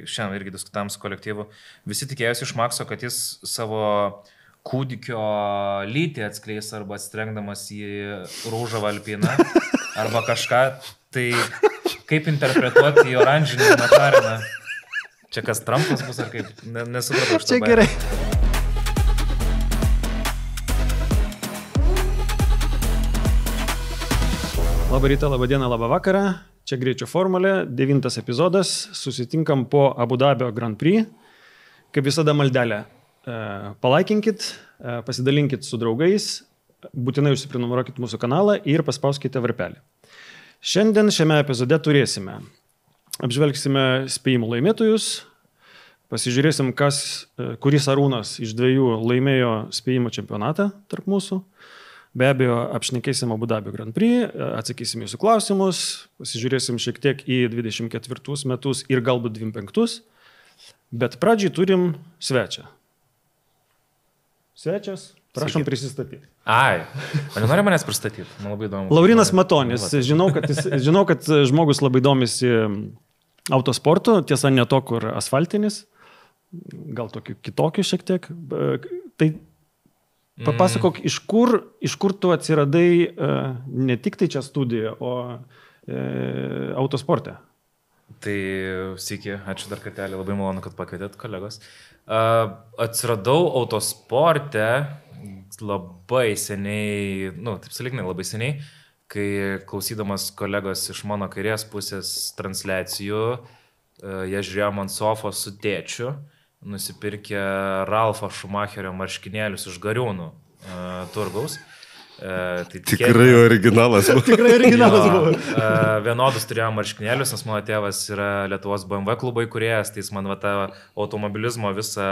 šiandien irgi diskutavom su kolektyvu, visi tikėjosi iš Makso, kad jis savo kūdikio lytį atskleis arba atsirengdamas į rūžavą alpiną arba kažką, tai kaip interpretuoti į oranžinį Makariną? Čia kas Trumpas bus ar kaip? Nesupratau šitą. Čia gerai. Labą rytą, labą dieną, labą vakarą. Čia Greičio formulė, 9 epizodas. Susitinkam po Abu Dabio Grand Prix. Kaip visada maldelė. Palaikinkit, pasidalinkit su draugais, būtinai užsiprenumeruokit mūsų kanalą ir paspauskite varpelį. Šiandien šiame epizode turėsime. Apžvelgsime spėjimų laimėtojus. Pasižiūrėsim, kuris Arūnas iš dviejų laimėjo spėjimų čempionatą tarp mūsų. Be abejo, apšnekėsim Abu Dabio Grand Prix, atsakysim jūsų klausimus, pasižiūrėsim šiek tiek į 24 metus ir galbūt 25. Bet pradžiai turim svečią. Svečias, prašom prisistatyti. Ai, nenori manęs pristatyti, man labai įdomu. Laurinas Matonis, žinau, kad žmogus labai domisi autosportu, tiesa ne to, kur asfaltinis, gal tokiu kitokiu šiek tiek. Tai papasakok, iš kur tu atsiradai ne tik tai čia studijoje, o autosporte? Tai sveiki, ačiū dar kartelį, labai malonu, kad pakvietėt, kolegos. Atsiradau autosporte labai seniai, taip sąlyginai labai seniai, kai klausydamas kolegos iš mano kairės pusės transliacijų, jie žiūrėjo man sofos su tėčiu, nusipirkė Ralfo Schumacherio marškinėlius iš Gariūnų turgaus. Tai tikrai originalas buvo. Tikrai originalas buvo. Vienodus turėjau marškinėlius, nes mano tėvas yra Lietuvos BMW klubo įkūrėjas, tai jis man tą automobilizmo visą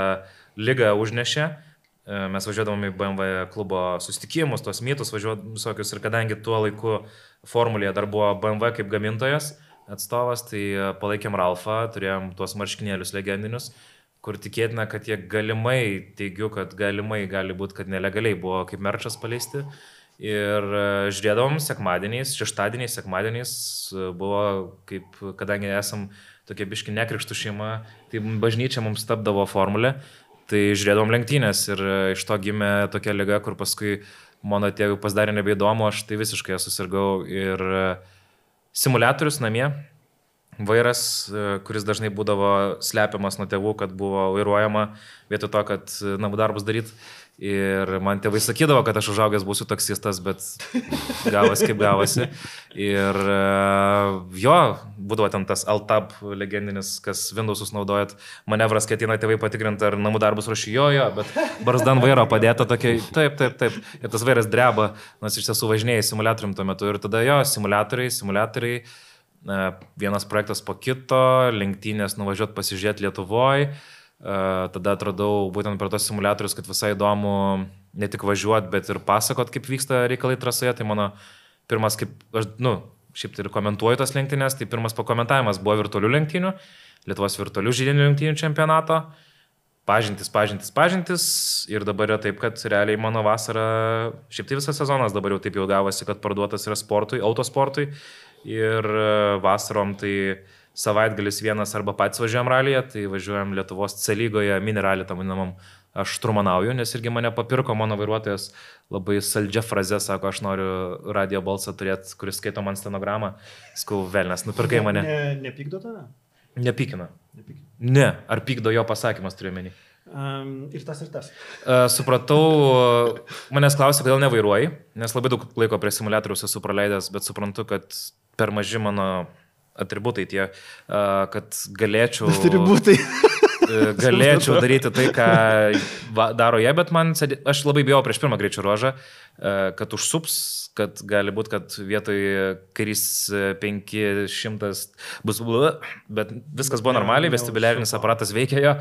ligą užnešė. Mes važiuodavom į BMW klubo susitikimus, tos mytus važiuodavom visokius ir kadangi tuo laiku formulėje dar buvo BMW kaip gamintojas atstovas, tai palaikėm Ralfą, turėjom tuos marškinėlius legendinius, kur tikėtina, kad jie galimai, teigiu, kad galimai gali būti, kad nelegaliai buvo kaip merčas paleisti. Ir žiūrėdavom sekmadieniais, šeštadieniais, sekmadieniais buvo, kaip, kadangi esam tokie biški nekrikštų šeima, tai bažnyčia mums tapdavo formulė, tai žiūrėdavom lenktynės ir iš to gimė tokia liga, kur paskui mano tėvui pasidarė nebeįdomu, aš tai visiškai susirgau ir simuliatorius namie. Vairas, kuris dažnai būdavo slepiamas nuo tėvų, kad buvo vairuojama vietoj to, kad namų darbus daryti. Ir man tėvai sakydavo, kad aš užaugęs būsiu taksistas, bet gavosi kaip gavosi. Ir jo, būdavo ten tas Altab legendinis, kas Windowsus naudojat, manevras, kai ateina tėvai patikrinti, ar namų darbus ruoši jo, bet barzdan vairo padėta tokia, taip. Ir tas vairas dreba, nors iš tiesų važinėjai simuliatorium tuo metu. Ir tada jo, simuliatoriai. Vienas projektas po kito, lenktynės nuvažiuoti pasižiūrėti Lietuvoje, tada atradau būtent per tos simuliatorius, kad visai įdomu ne tik važiuoti, bet ir pasakot, kaip vyksta reikalai trasoje. Tai mano pirmas, kaip aš, šiaip tai ir komentuoju tas lenktynės, tai pirmas pakomentavimas buvo virtualių lenktynių, Lietuvos virtualių žydinių lenktynių čempionato, pažintis ir dabar yra taip, kad realiai mano vasara, šiaip tai visas sezonas dabar jau taip jau gavosi, kad parduotas yra sportui, autosportui. Ir vasarom tai savaitgalis vienas arba patys važiuojam ralyje, tai važiuojam Lietuvos C lygoje, mini ralį tam vadinamam, aš trumanauju, nes irgi mane papirko mano vairuotojas labai saldžia fraze, sako, aš noriu radio balsą turėti, kuris skaito man stenogramą, skau velnes, nupirkai mane. Nepykdo tave? Nepykina. Ne, ar pykdo jo pasakymas turiu menį? Ir tas. Supratau, manęs klausė, kodėl nevairuoji, nes labai daug laiko prie simuliatoriaus esu praleidęs, bet suprantu, kad per maži mano atributai tie, kad galėčiau daryti tai, ką daro jie, bet aš labai bijau prieš pirmą greičio ruožą, kad užsups, kad gali būti, kad vietoj kairys 500 bus, bet viskas buvo normaliai, vestibuliarinis aparatas veikia jo,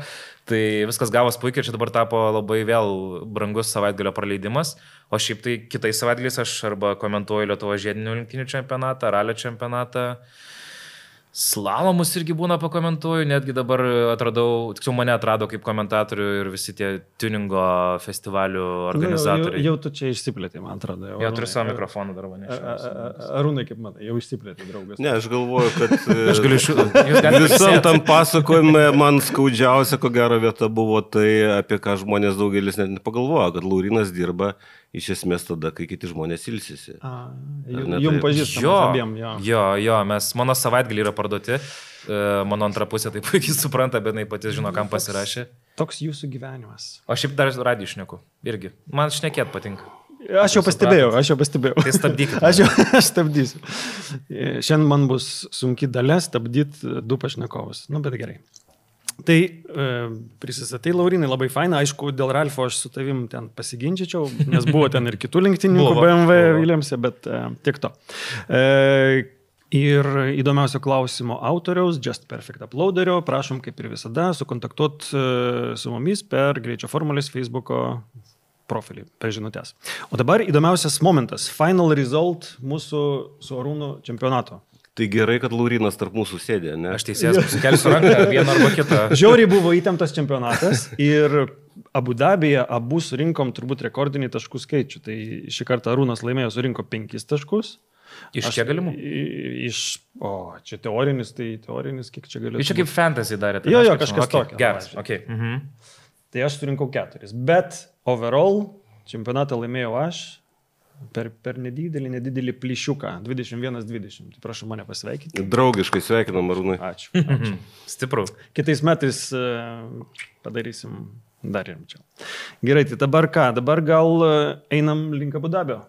tai viskas gavos puikiai, čia dabar tapo labai vėl brangus savaitgalio praleidimas, o šiaip tai kitais savaitgaliais aš arba komentuoju Lietuvos žiedinių lenktynių čempionatą, ralio čempionatą, Slalomus irgi būna pakomentuoju, netgi dabar atradau, tiksliau mane atrado kaip komentatorių ir visi tie tuningo festivalių organizatoriai. Jau tu čia išsiplėtė, man atrodo. Jau turiu savo mikrofoną dar mane. Arūnai, kaip matai, jau išsiplėtė, draugas. Ne, aš galvoju, kad Aš galiu visam tam pasakojime man skaudžiausia, ko gero vieta buvo tai, apie ką žmonės daugelis net nepagalvoja, kad Laurynas dirba iš esmės tada, kai kiti žmonės ilsisi. Jums pažįstamas abiem, jo. Jo, mano savaitgalį yra parduoti, mano antra pusė taip puikiai supranta, bet jinai pati žino, kam pasirašė. Toks jūsų gyvenimas. O šiaip dar radijų šneku, irgi. Man šnekėt patinka. Aš jau pastebėjau. Tai stabdykit. Aš stabdysiu. Šiandien man bus sunki dalia stabdyti 2 pašnekovus. Nu, bet gerai. Tai prisistatai, Laurinai, labai faina. Aišku, dėl Ralfo aš su tavim ten pasiginčičiau, nes buvo ten ir kitų lenktynininkų BMW Williamse, bet tiek to. Ir įdomiausio klausimo autoriaus, Just Perfect Uploaderio, prašom kaip ir visada sukontaktuot su mumis per Greičio formulės Facebook'o profilį, per žinutės. O dabar įdomiausias momentas. Final result mūsų su Arūnu čempionato. Tai gerai, kad Laurynas tarp mūsų sėdė, ne? Aš teisėjas pasikelsiu ranką vieną arba kitą. Žiauriai buvo įtemptas čempionatas ir Abu Dabėje abu surinkom turbūt rekordinį taškų skaičių. Tai šį kartą Arūnas laimėjo, surinko 5 taškus. Iš kiek galimų? Čia teorinis, kiek čia galėtų. Čia kaip fantasy darė. Jo, kažkas tokio. Geras, okei. Tai aš surinkau 4. Bet overall čempionatą laimėjau aš. Per nedidelį plyšiuką, 21-20. Tai prašau mane pasveikinti. Draugiškai sveikinam, Arūnai. Ačiū. Stipru. Kitais metais padarysim dar rimčiau. Gerai, tai dabar ką? Dabar gal einam link Abu Dabio?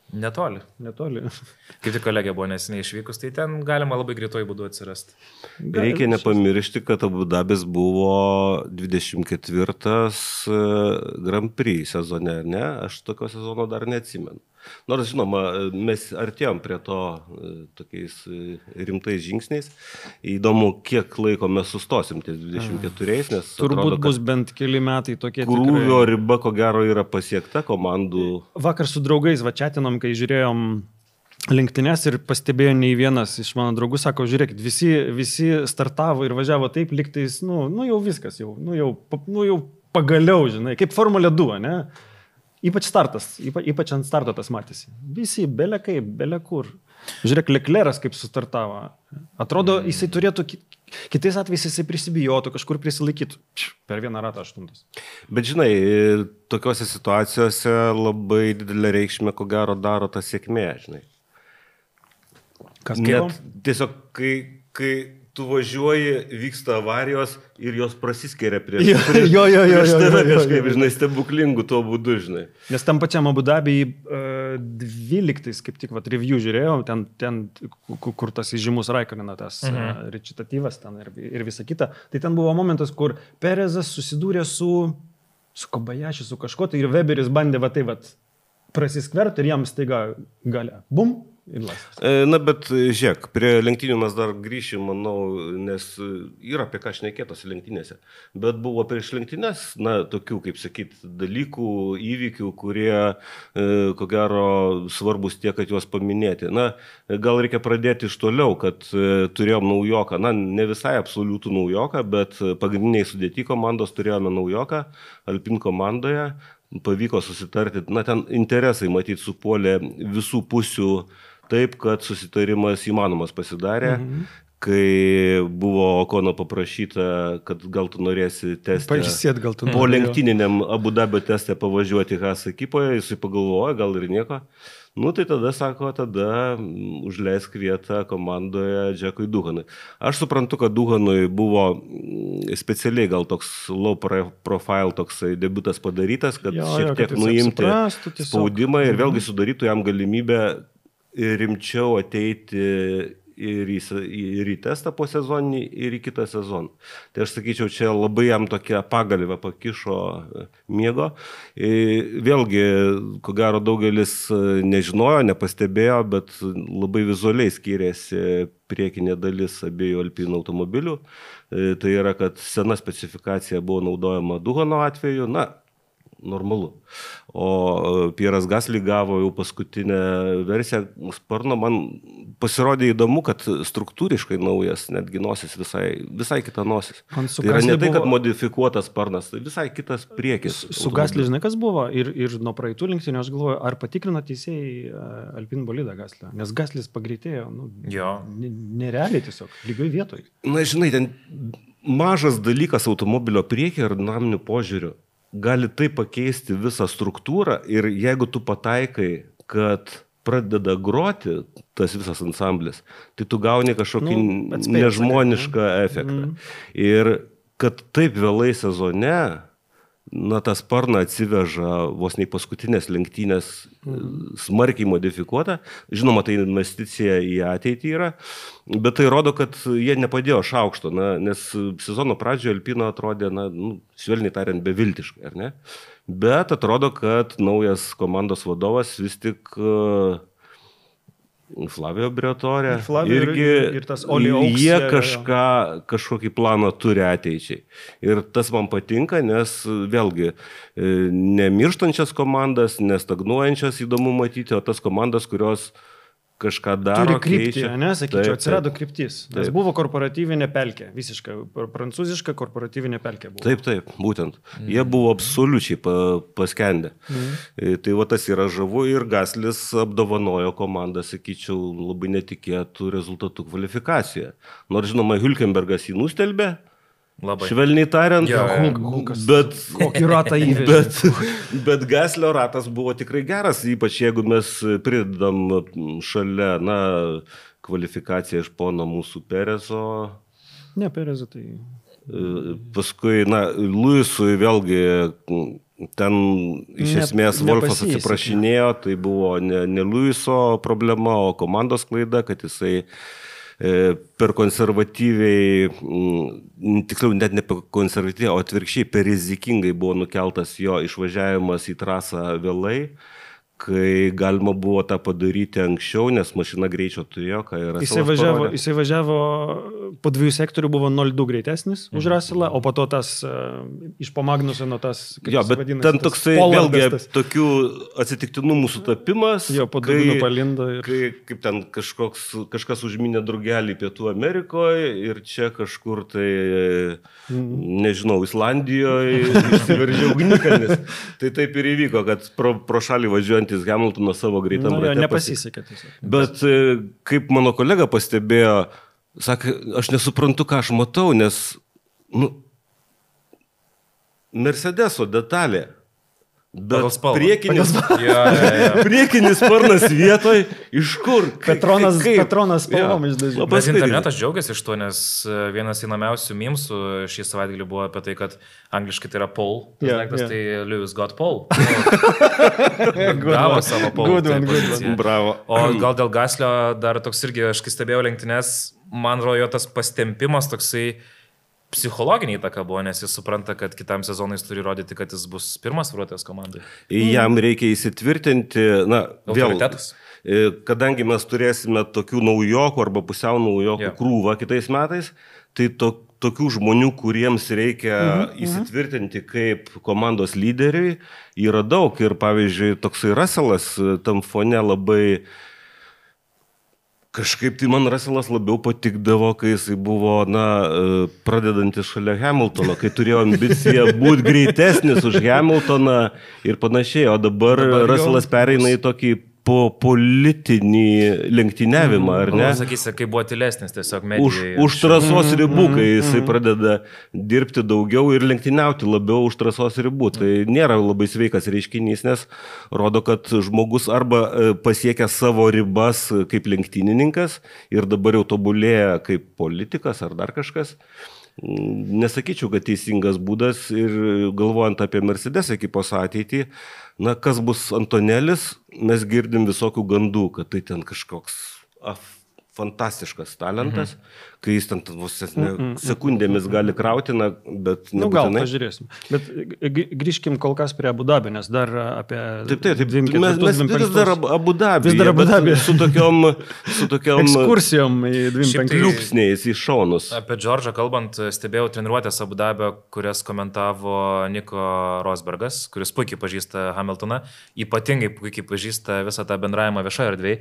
Netoli. Kaip tik kolegė buvo nesiniai išvykus, tai ten galima labai greitoj būdu atsirasti. Reikia nepamiršti, kad Abu Dabis buvo 24 Grand Prix sezone, ne? Aš tokio sezono dar neatsimenu. Nors, žinoma, mes artėjom prie to tokiais rimtais žingsniais. Įdomu, kiek laiko mes sustosim ties 24, nes turbūt atrodo, bus bent keli metai tokie. Krūvio riba, ko gero, yra pasiekta komandų. Vakar su draugais vačiatinom, kai žiūrėjom lenktynes ir pastebėjo nei vienas iš mano draugų, sako, žiūrėkit, visi startavo ir važiavo taip, liktais, jau viskas, jau pagaliau, žinai, kaip Formulė 2, ne? Ypač ant starto tas matėsi. Visi, bele kur. Žiūrėk, Leclerc'as kaip sustartavo. Atrodo, jisai turėtų, kitais atvejais jisai prisibijotų, kažkur prisilaikytų. Per vieną ratą 8. Bet žinai, tokiuose situacijose labai didelę reikšmę, ko gero, daro ta sėkmė, žinai. Kas net tiesiog, kai tu važiuoji, vyksta avarijos ir jos prasiskeria prieš tave kažkaip, žinai, stebuklingų tuo būdu, žinai. Nes tam pačiam Abu Dabėj 12, kaip tik review žiūrėjau, ten kur tas įžymus Raikkoneno, tas recitatyvas ten ir visa kita, tai ten buvo momentas, kur Perezas susidūrė su Kobayashi, su kažko, tai ir Weberis bandė prasiskverti ir jam staiga galia. Bum. Na, bet žiūrėk, prie lenktynių mes dar grįšim, manau, nes yra apie ką šnekėtose lenktynėse. Bet buvo prieš lenktynės, tokių, kaip sakyt, dalykų, įvykių, kurie, ko gero, svarbus tiek, kad juos paminėti. Gal reikia pradėti iš toliau, kad turėjom naujoką, ne visai absoliutų naujoką, bet pagrindiniai sudėti komandos turėjome naujoką, Alpine komandoje. Pavyko susitarti, ten interesai matyti supuolė visų pusių taip, kad susitarimas įmanomas pasidarė, kai buvo Okono paprašyta, kad gal tu norėsi testę, po lenktyniniam Abu Dabio testę pavažiuoti Haas ekipoje, jisai pagalvojo, gal ir nieko. Tai tada, sako, užleisk vietą komandoje Džekui Duhanui. Aš suprantu, kad Duhanui buvo specialiai gal toks low profile toksai debutas padarytas, kad šiek tiek nuimti spaudimą ir vėlgi sudarytų jam galimybę rimčiau ateiti ir į testą po sezoninį, ir į kitą sezoną. Tai aš sakyčiau, čia labai jam tokia pagalvė pakišo miego. Vėlgi, ko gero, daugelis nežinojo, nepastebėjo, bet labai vizualiai skiriasi priekinė dalis abiejų Alpine automobilių. Tai yra, kad sena specifikacija buvo naudojama Duhano atveju. normalu. O Pieras Gasly gavo jau paskutinę versiją sparno, man pasirodė įdomu, kad struktūriškai naujas, netgi nosis visai kita nosis. Tai yra ne tai, kad modifikuotas sparnas, tai visai kitas priekis. Su Gasly, žinai, kas buvo? Ir nuo praeitų lenktynių aš galvoju, ar patikrino teisėjai Alpine bolidą Gaslį? Nes Gaslis pagreitėjo, nerealiai tiesiog, lygioj vietoj. Na, žinai, ten mažas dalykas automobilio priekį ir naminių požiūrių gali tai pakeisti visą struktūrą ir jeigu tu pataikai, kad pradeda groti tas visas ansamblis, tai tu gauni kažkokį nežmonišką efektą. Ir kad taip vėlai sezone, tą sparną atsiveža vos nei paskutinės lenktynės smarkiai modifikuota. Žinoma, tai investicija į ateitį yra, bet tai rodo, kad jie nepadėjo šaukšto, nes sezono pradžioje Alpina atrodė, švelniai tariant, beviltiškai, ar ne? Bet atrodo, kad naujas komandos vadovas vis tik Flavio Briatore ir tas Oli Auks, jie kažkokį planą turi ateičiai. Ir tas man patinka, nes vėlgi nemirštančias komandas, nestagnuojančias įdomu matyti, o tas komandas, kurios kažką daro. Turi kryptį, sakyčiau, atsirado kryptis. Nes buvo korporatyvinė pelkė, visiškai prancūziška korporatyvinė pelkė buvo. Taip, būtent. Jie buvo absoliučiai paskendę. Tai va tas yra žavu ir Gaslis apdovanojo komandą, sakyčiau, labai netikėtų rezultatų kvalifikacijoje. Nors, žinoma, Hülkenbergas jį nustelbė. Labai. Švelniai tariant, bet kokį ratą įvežė. Bet Gaslio ratas buvo tikrai geras, ypač jeigu mes pridedam šalia, kvalifikaciją iš pono mūsų Perezo. Ne, Perezo tai. Paskui, Luisui vėlgi ten iš esmės Wolfas atsiprašinėjo, tai buvo ne Luiso problema, o komandos klaida, kad jisai per konservatyviai, tiksliau net ne per konservatyviai, o atvirkščiai per rizikingai buvo nukeltas jo išvažiavimas į trasą vėlai, kai galima buvo tą padaryti anksčiau, nes mašina greičio turėjo, ką ir Russellas Jisai važiavo po 2 sektorių, buvo 0,2 greitesnis už Russellą, o po to tas iš po Magnuseno tas, jo, bet vadinasi, ten toksai vėlgi tokių atsitiktinumų sutapimas, jo, po dugno palindo ir kaip ten kažkas užminė drugelį Pietų Amerikoje ir čia kažkur tai, nežinau, Islandijoje išsiveržė ugnikalnis. Tai taip ir įvyko, kad pro šalį važiuojant Hamiltono savo greitam rate nepasisekė tiesiog. Bet kaip mano kolega pastebėjo, sakė, aš nesuprantu, ką aš matau, nes Mercedeso detalė, bet priekinis sparnas vietoj, iš kur? Petronas spalvom išdažė. Bet internetas džiaugiasi iš to, nes vienas įnamiausių mymsų šį savaitgalį buvo apie tai, kad angliškai tai yra pole. Tai Lewis got pole. Gavo savo pole. Bravo. O gal dėl Gaslio dar toks irgi, aš kai stebėjau lenktynės, man rojo tas pastempimas toksai psichologinė įtaka buvo, nes jis supranta, kad kitam sezonui jis turi rodyti, kad jis bus pirmas vairuotojas komandai. Jam reikia įsitvirtinti, autoritetas. Kadangi mes turėsime tokių naujokų arba pusiau naujokų krūvą kitais metais, tai tokių žmonių, kuriems reikia įsitvirtinti kaip komandos lyderiui, yra daug. Ir pavyzdžiui, toksai Russellas tam fone labai kažkaip tai man Russellas labiau patikdavo, kai jisai buvo, pradedantis šalia Hamiltono, kai turėjo ambiciją būti greitesnis už Hamiltoną ir panašiai, o dabar Russellas pereina į tokį politinį lenktyniavimą, ar ne? Sakysi, kai buvo tylesnis tiesiog medijai. Už trasos ribų, kai jisai pradeda dirbti daugiau ir lenktyniauti labiau už trasos ribų. Tai nėra labai sveikas reiškinys, nes rodo, kad žmogus arba pasiekia savo ribas kaip lenktynininkas ir dabar jau tobulėja kaip politikas ar dar kažkas. Nesakyčiau, kad teisingas būdas ir galvojant apie Mercedes ekipos ateitį, kas bus Antonelis, mes girdim visokių gandų, kad tai ten kažkoks fantastiškas talentas, kai jis ten vos sekundėmis gali krauti, bet nebūtinai. Gal pažiūrėsim. Bet grįžkim kol kas prie Abu Dabio, nes dar apie... Taip. Mes vis dar Abu Dabio. Su tokiom ekskursijom į 25 kliupsniais į šonus. Apie Džordžą kalbant, stebėjau treniruotės Abu Dabio, kurias komentavo Niko Rosbergas, kuris puikiai pažįsta Hamiltoną, ypatingai puikiai pažįsta visą tą bendravimą viešoje erdvėje.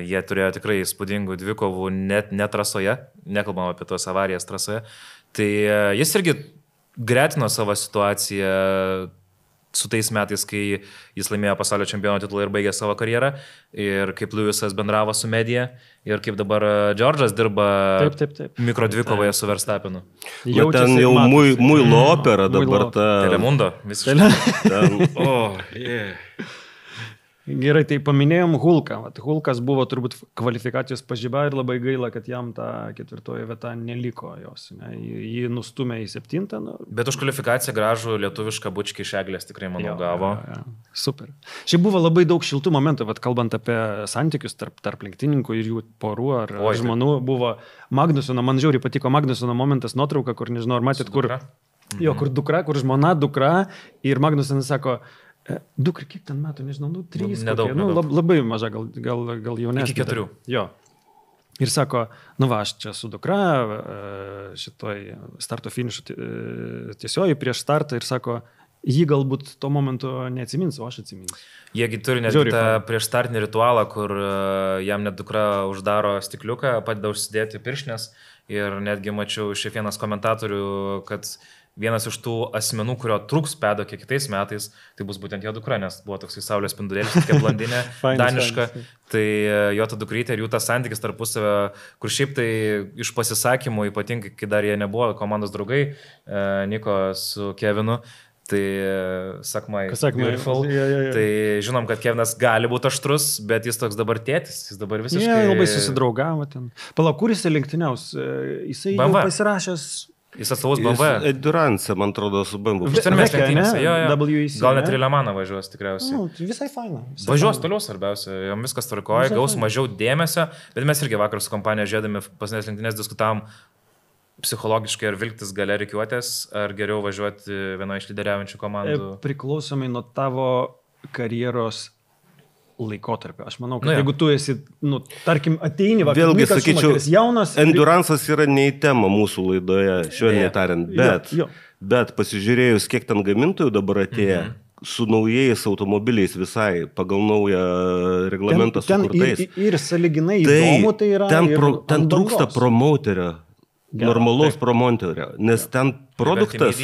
Jie turėjo tikrai įspūdingų dvikovų net trasoje. Nekalbam apie tos avarijas trasoje. Tai jis irgi gretino savo situaciją su tais metais, kai jis laimėjo pasaulio čempiono titulą ir baigė savo karjerą, ir kaip Lewisas bendravo su medija, ir kaip dabar Džordžas dirba mikrodvikovoje su Verstappenu. Ten jau muilo opera dabar ta... Telemundo, visiškai. Gerai, tai paminėjom Hulką. Hulkas buvo turbūt kvalifikacijos pažyba ir labai gaila, kad jam ta 4 vieta neliko jos. Ne? Jį nustumė į 7. Bet už kvalifikaciją gražų lietuvišką bučkį iš Eglės tikrai, manau, gavo. Super. Šiaip buvo labai daug šiltų momentų, kalbant apie santykius tarp lenktynininkų ir jų porų ar žmonių. Buvo Magnusono, man žiauriai patiko Magnusono momentas, nuotrauka, kur nežinau, ar matėt, kur dukra, kur žmona, dukra ir Magnusonas sako, dukra, kiek ten metų, nežinau, 3, nedaug. Labai maža, gal jaunesnė. Iki 4. Jo. Ir sako, aš čia su dukra šitoj starto finišo tiesioji prieš startą ir sako, jį galbūt tuo momentu neatsimins, o aš atsiminsiu. Jiegi turi netgi tą prieš startinį ritualą, kur jam net dukra uždaro stikliuką, padeda užsidėti piršnes ir netgi mačiau iš vienas komentatorių, kad vienas iš tų asmenų, kurio trūks pedokė kitais metais, tai bus būtent jo dukra, nes buvo toks saulės spindulėlis, tokia blondinė, daniška. Tai jo ta dukrytė ir jų tas santykis tarpusavio, kur šiaip tai iš pasisakymų, ypatingai, kai dar jie nebuvo komandos draugai, Niko su Kevinu, tai sakmai, beautiful. Tai žinom, kad Kevinas gali būti aštrus, bet jis toks dabar tėtis, jis dabar visiškai... labai susidraugavo ten. Palauk, kuris lenktyniaus? Jisai jau pasirašęs... Jis atstovaus BMW. Endurance, man atrodo, su BMW. Ištarmės lenktynėse, WEC, gal net Rilemaną važiuos tikriausiai. Visai faina. Važiuos toliau svarbiausia, jam viskas tvarkoja, gaus mažiau dėmesio, bet mes irgi vakar su kompanija žiūrėdami paskutinės lenktynės diskutavom psichologiškai, ar vilktis gale rikiuotės, ar geriau važiuoti viena iš lyderiaujančių komandų. Priklausomai nuo tavo karjeros laikotarpio. Aš manau, kad jeigu tu esi, tarkim, ateini, vėlgi sakyčiau, jaunas... Enduransas yra ne į temą mūsų laidoje, švelniai tariant, bet pasižiūrėjus, kiek ten gamintojų dabar atėjo, su naujais automobiliais visai, pagal naują reglamentą sukurtais. Ir saliginai įdomu tai yra. Ten trūksta promoterio, normalaus promoterio, nes ten produktas,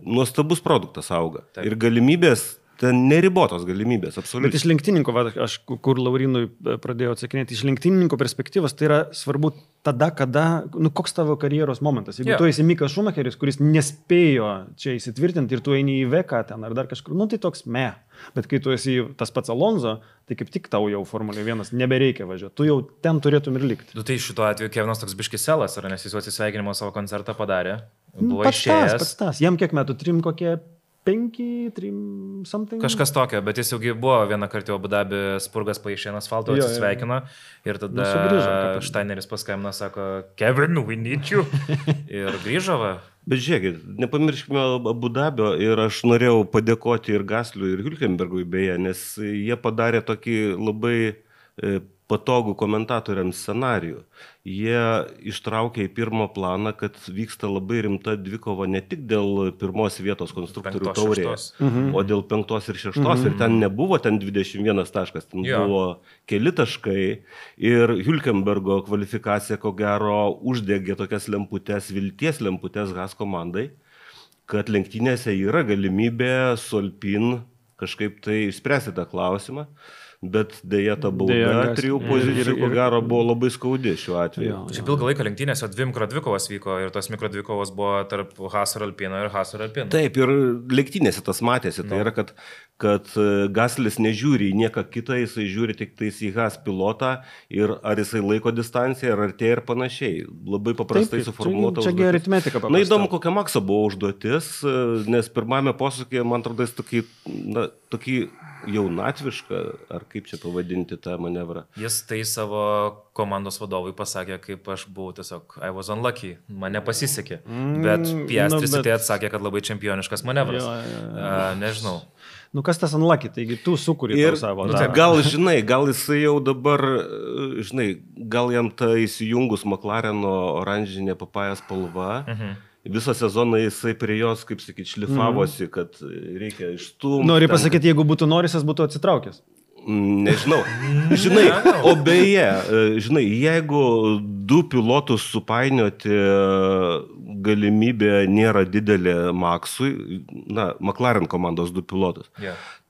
nuostabus produktas auga. Ir galimybės, ten neribotos galimybės, absoliučiai. Bet iš lenktyninko, aš kur Laurinui pradėjau atsakinėti, iš lenktyninko perspektyvos tai yra svarbu tada, kada, koks tavo karjeros momentas. Jeigu tu esi Mikas Šumacheris, kuris nespėjo čia įsitvirtinti ir tu eini į VK ten ar dar kažkur, tai toks Bet kai tu esi tas pats Alonso, tai kaip tik tau jau Formulė 1 nebereikia važiuoti. Tu jau ten turėtum ir likti. Tai šituo atveju Kevinas toks biškis selas, nes jis atsisveikinimo savo koncertą padarė. Buvo išėjęs. Pats tas. Jam kiek metų? 3 something? Kažkas tokio, bet jis jaugi buvo vieną kartą Abu Dabi spurgas paaišė ant asfalto, atsisveikino ir tada Steineris paskambino, sako, Kevin, we need you. Ir grįžo va. Bet žiūrėkit, nepamirškime Abu Dabio ir aš norėjau padėkoti ir Gasliui, ir Hülkenbergui beje, nes jie padarė tokį labai patogų komentatoriams scenarijų. Jie ištraukė į pirmą planą, kad vyksta labai rimta dvikova ne tik dėl pirmos vietos konstruktorių taurėje, o dėl 5 ir 6. Ir ten nebuvo 21 taškas, ten buvo keli taškai. Ir Hülkenbergo kvalifikacija, ko gero, uždegė tokias lemputes, vilties lemputes Haas komandai, kad lenktynėse yra galimybė su Alpine kažkaip tai išspręsti tą klausimą. Bet dėja ta bauda 3 pozicijų, ko gero, buvo labai skaudi šiuo atveju. Šiaip ilgą laiką lenktynėse 2 mikrodvikovos vyko ir tos mikrodvikovos buvo tarp Haas ir Alpino ir Haas ir Alpino. Taip, ir lenktynėse tas matėsi. Tai yra, kad Gaslis nežiūri į nieką kitą, jisai žiūri tik tais į Haas pilotą ir ar jisai laiko distanciją, ar artėja ir panašiai. Labai paprastai suformuota užduotis. Čia aritmetika paprasta. Įdomu, kokia Makso buvo užduotis, nes pirmame posūkyje, man atrodo, jis tokį jaunatviška, ar kaip čia pavadinti tą manevrą. Jis tai savo komandos vadovui pasakė, kaip aš buvau tiesiog, I was unlucky, man nepasisekė. Bet Piastris tai atsakė, kad labai čempioniškas manevras. Nežinau. Nu kas tas unlucky, taigi tu sukūri savo. Gal, žinai, gal jisai jau dabar, žinai, gal jam ta įsijungus McLareno oranžinė papaja spalva. Visą sezoną jisai prie jos, kaip sakyti, šlifavosi, kad reikia išstumti. Nori pasakyti, jeigu būtų Norisas, būtų atsitraukęs. Nežinau. Žinai, o beje, žinai, jeigu du pilotus supainioti galimybė nėra didelė Maxui, McLaren komandos du pilotus,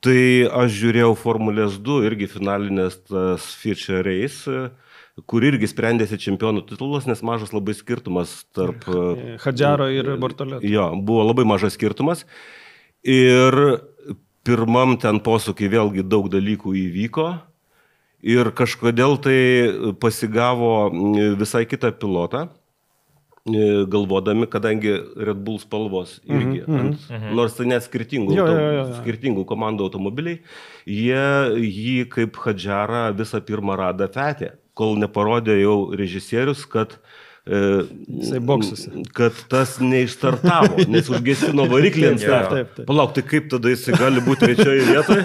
tai aš žiūrėjau Formulės 2 irgi finalinės tas Feature Race, kur irgi sprendėsi čempionų titulas, nes mažas labai skirtumas tarp Hadžiaro ir Bortoleto. Jo, buvo labai mažas skirtumas. Ir pirmam ten posūkiai vėlgi daug dalykų įvyko. Ir kažkodėl tai pasigavo visai kitą pilotą, galvodami, kadangi Red Bull spalvos irgi, nors tai net skirtingų komandų automobiliai, jie jį kaip Hadžiarą visą pirmą radą fetė, kol neparodė jau režisierius, kad tas neišstartavo, nes užgesino variklį ant starto. Palauk, tai kaip tada jisai gali būti trečioje vietoje?